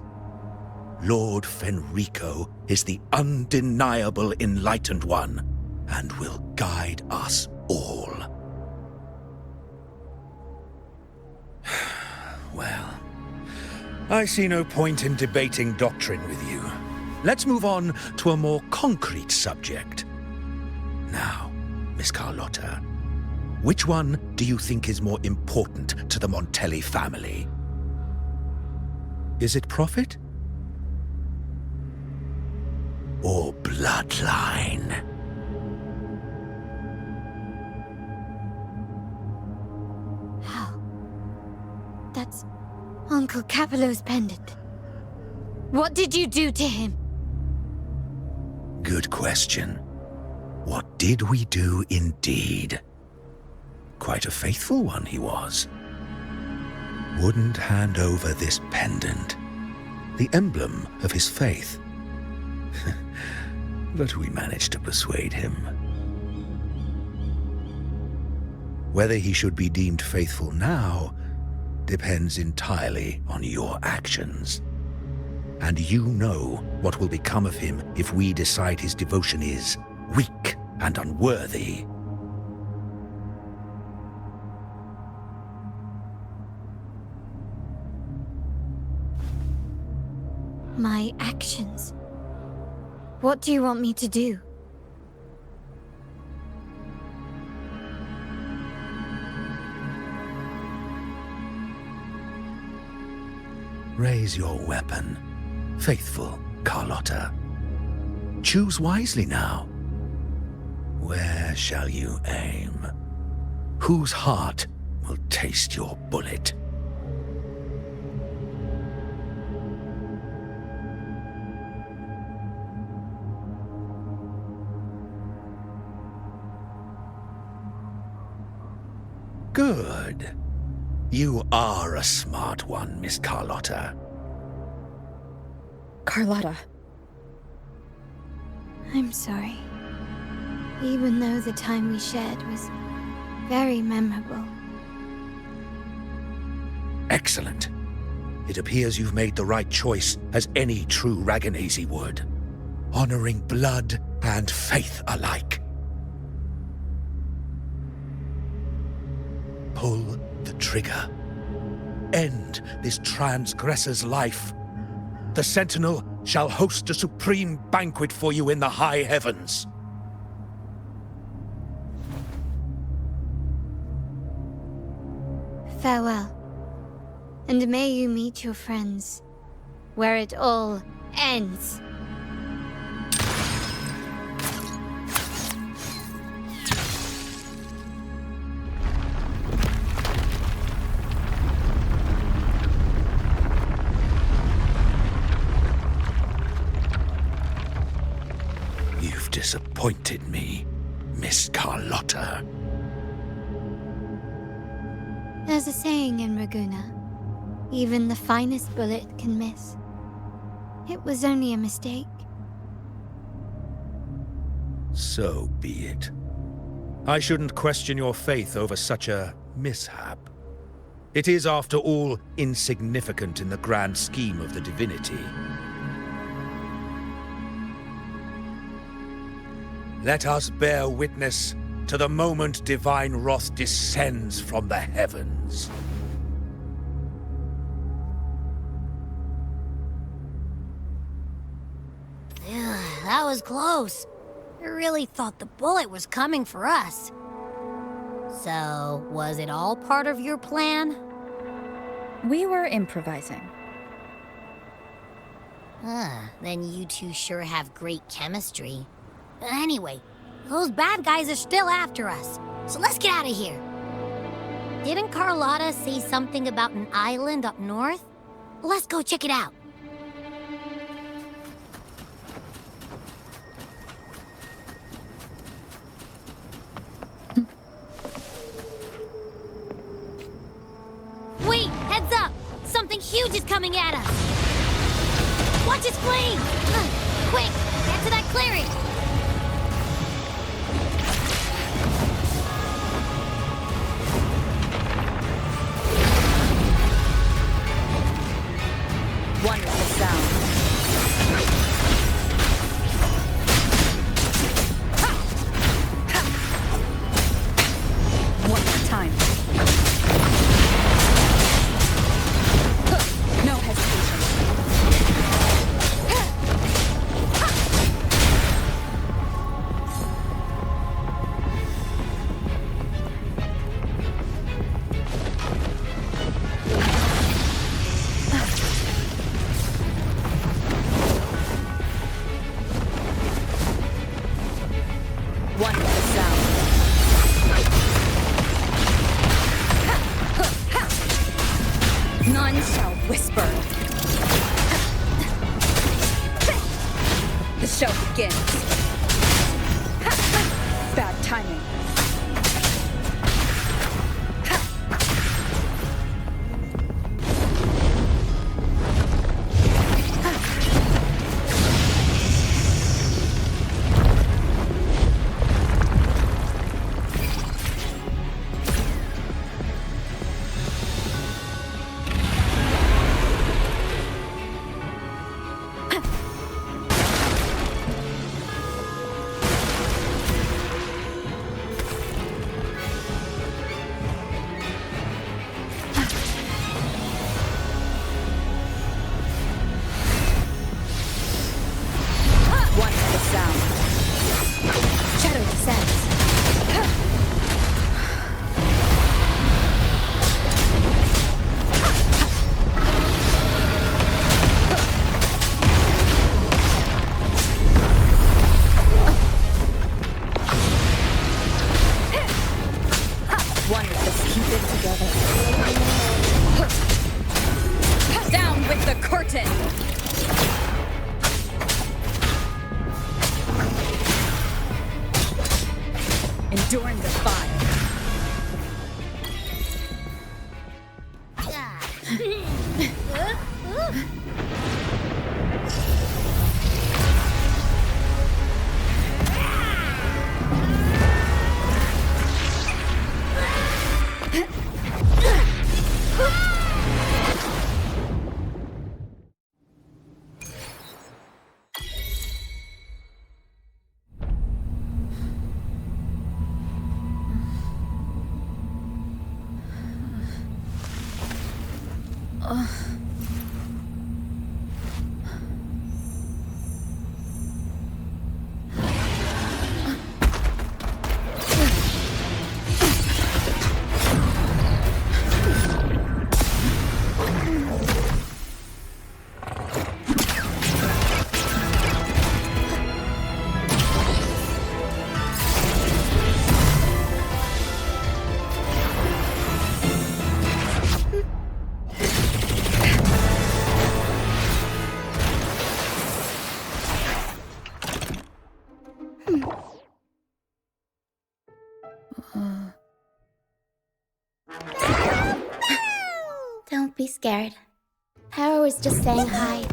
Lord Fenrico is the undeniable Enlightened One and will guide us all. Well, I see no point in debating doctrine with you. Let's move on to a more concrete subject. Now, Miss Carlotta, which one do you think is more important to the Montelli family? Is it profit? Or bloodline? That's Uncle Capello's pendant. What did you do to him? Good question. What did we do indeed? Quite a faithful one he was. Wouldn't hand over this pendant, the emblem of his faith. But we managed to persuade him. Whether he should be deemed faithful now depends entirely on your actions. And you know what will become of him if we decide his devotion is weak and unworthy. My actions? What do you want me to do? Raise your weapon, faithful Carlotta. Choose wisely now. Where shall you aim? Whose heart will taste your bullet? Good. You are a smart one, Miss Carlotta. Carlotta. I'm sorry. Even though the time we shared was very memorable. Excellent. It appears you've made the right choice, as any true Ragganese would. Honoring blood and faith alike. Pull the trigger. End this transgressor's life. The Sentinel shall host a supreme banquet for you in the high heavens. Farewell. And may you meet your friends, where it all ends. You've disappointed me, Miss Carlotta. There's a saying in Ragusa, even the finest bullet can miss. It was only a mistake. So be it. I shouldn't question your faith over such a mishap. It is, after all, insignificant in the grand scheme of the divinity. Let us bear witness to the moment divine wrath descends from the heavens. That was close. I really thought the bullet was coming for us. So, was it all part of your plan? We were improvising. Then you two sure have great chemistry. Anyway, those bad guys are still after us, so let's get out of here. Didn't Carlotta say something about an island up north? Let's go check it out. Wait, heads up! Something huge is coming at us! Watch its flames! Quick, get to that clearing! Wonderful sound. One more time. No hesitation. Wonderful sound. None shall whisper. The show begins. Bad timing. Wonderful sound. Shadow descends. Wonderful. Keep it together. Down with the curtain. Enduring the fire. Don't be scared. Harrow is just saying hi.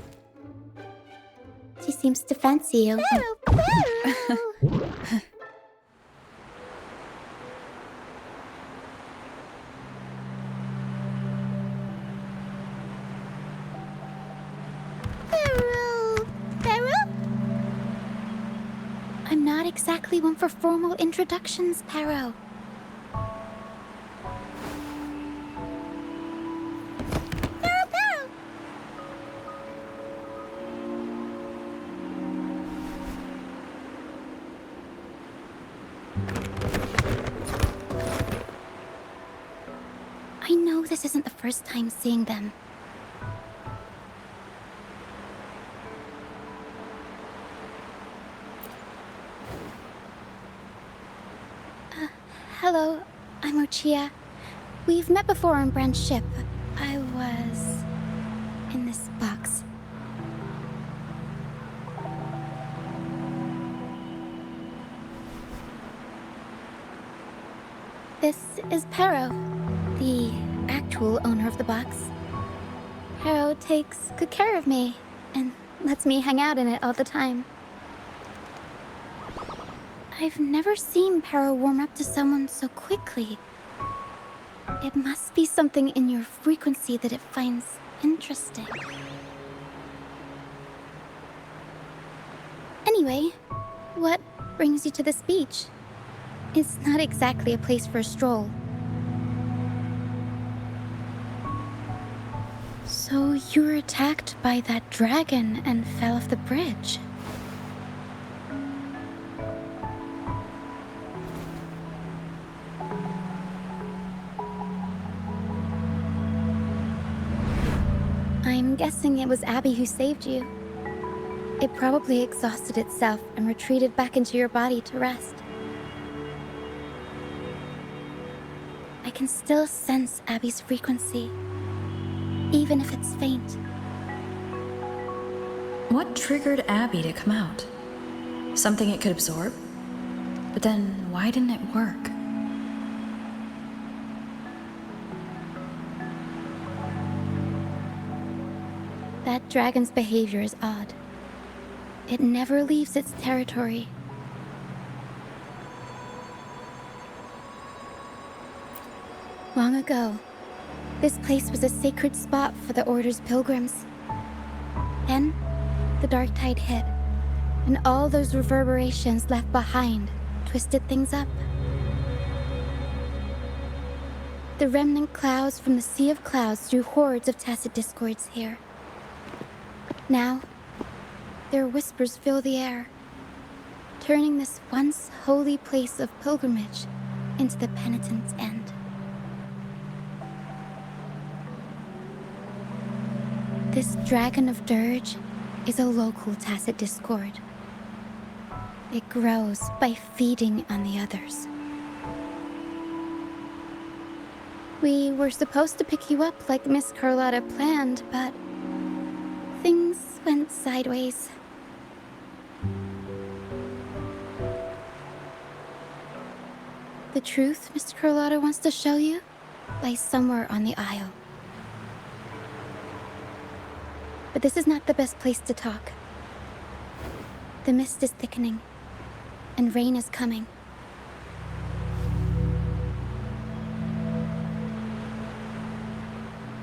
She seems to fancy you. I'm not exactly one for formal introductions, Harrow. I know this isn't the first time seeing them. Hello, I'm Roccia. We've met before on Brand's ship. I was in this box. This is Pero, the actual owner of the box. Harrow takes good care of me and lets me hang out in it all the time. I've never seen Harrow warm up to someone so quickly. It must be something in your frequency that it finds interesting. Anyway, what brings you to this beach? It's not exactly a place for a stroll. So you were attacked by that dragon and fell off the bridge. I'm guessing it was Abby who saved you. It probably exhausted itself and retreated back into your body to rest. I can still sense Abby's frequency, even if it's faint. What triggered Abby to come out? Something it could absorb? But then, why didn't it work? That dragon's behavior is odd. It never leaves its territory. Long ago, this place was a sacred spot for the Order's pilgrims. Then, the dark tide hit, and all those reverberations left behind twisted things up. The remnant clouds from the Sea of Clouds drew hordes of tacit discords here. Now, their whispers fill the air, turning this once holy place of pilgrimage into the penitent's end. This Dragon of Dirge is a local tacit discord. It grows by feeding on the others. We were supposed to pick you up like Miss Carlotta planned, but things went sideways. The truth Miss Carlotta wants to show you lies somewhere on the Isle. But this is not the best place to talk. The mist is thickening, and rain is coming.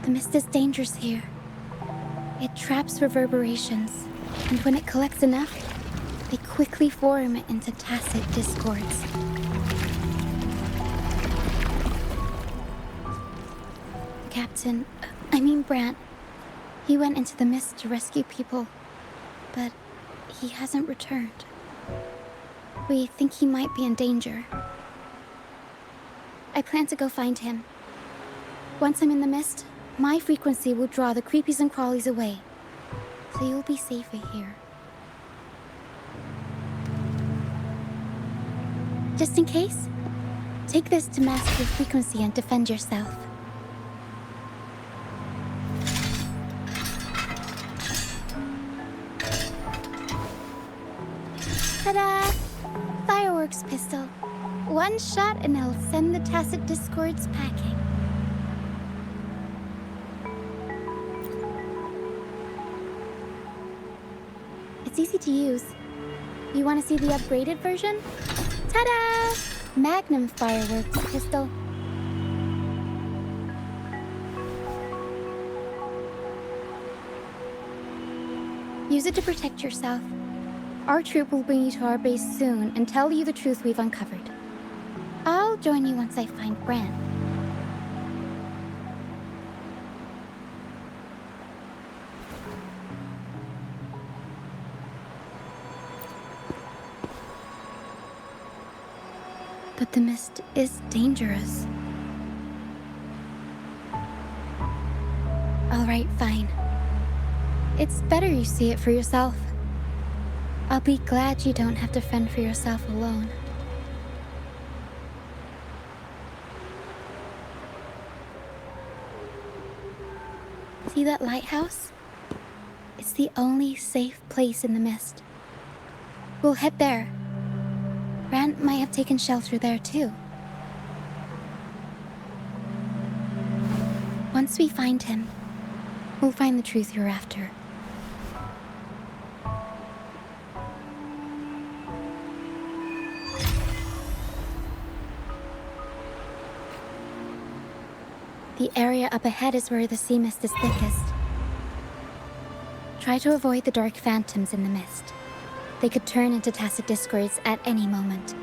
The mist is dangerous here. It traps reverberations, and when it collects enough, they quickly form into tacit discords. Brant. He went into the mist to rescue people, but he hasn't returned. We think he might be in danger. I plan to go find him. Once I'm in the mist, my frequency will draw the creepies and crawlies away, so you'll be safer here. Just in case, take this to mask your frequency and defend yourself. Ta-da! Fireworks pistol. One shot and it'll send the tacit discords packing. It's easy to use. You want to see the upgraded version? Ta-da! Magnum fireworks pistol. Use it to protect yourself. Our troop will bring you to our base soon and tell you the truth we've uncovered. I'll join you once I find Brant. But the mist is dangerous. All right, fine. It's better you see it for yourself. I'll be glad you don't have to fend for yourself alone. See that lighthouse? It's the only safe place in the mist. We'll head there. Brant might have taken shelter there too. Once we find him, We'll find the truth you're after. The area up ahead is where the sea mist is thickest. Try to avoid the dark phantoms in the mist. They could turn into tacit discords at any moment.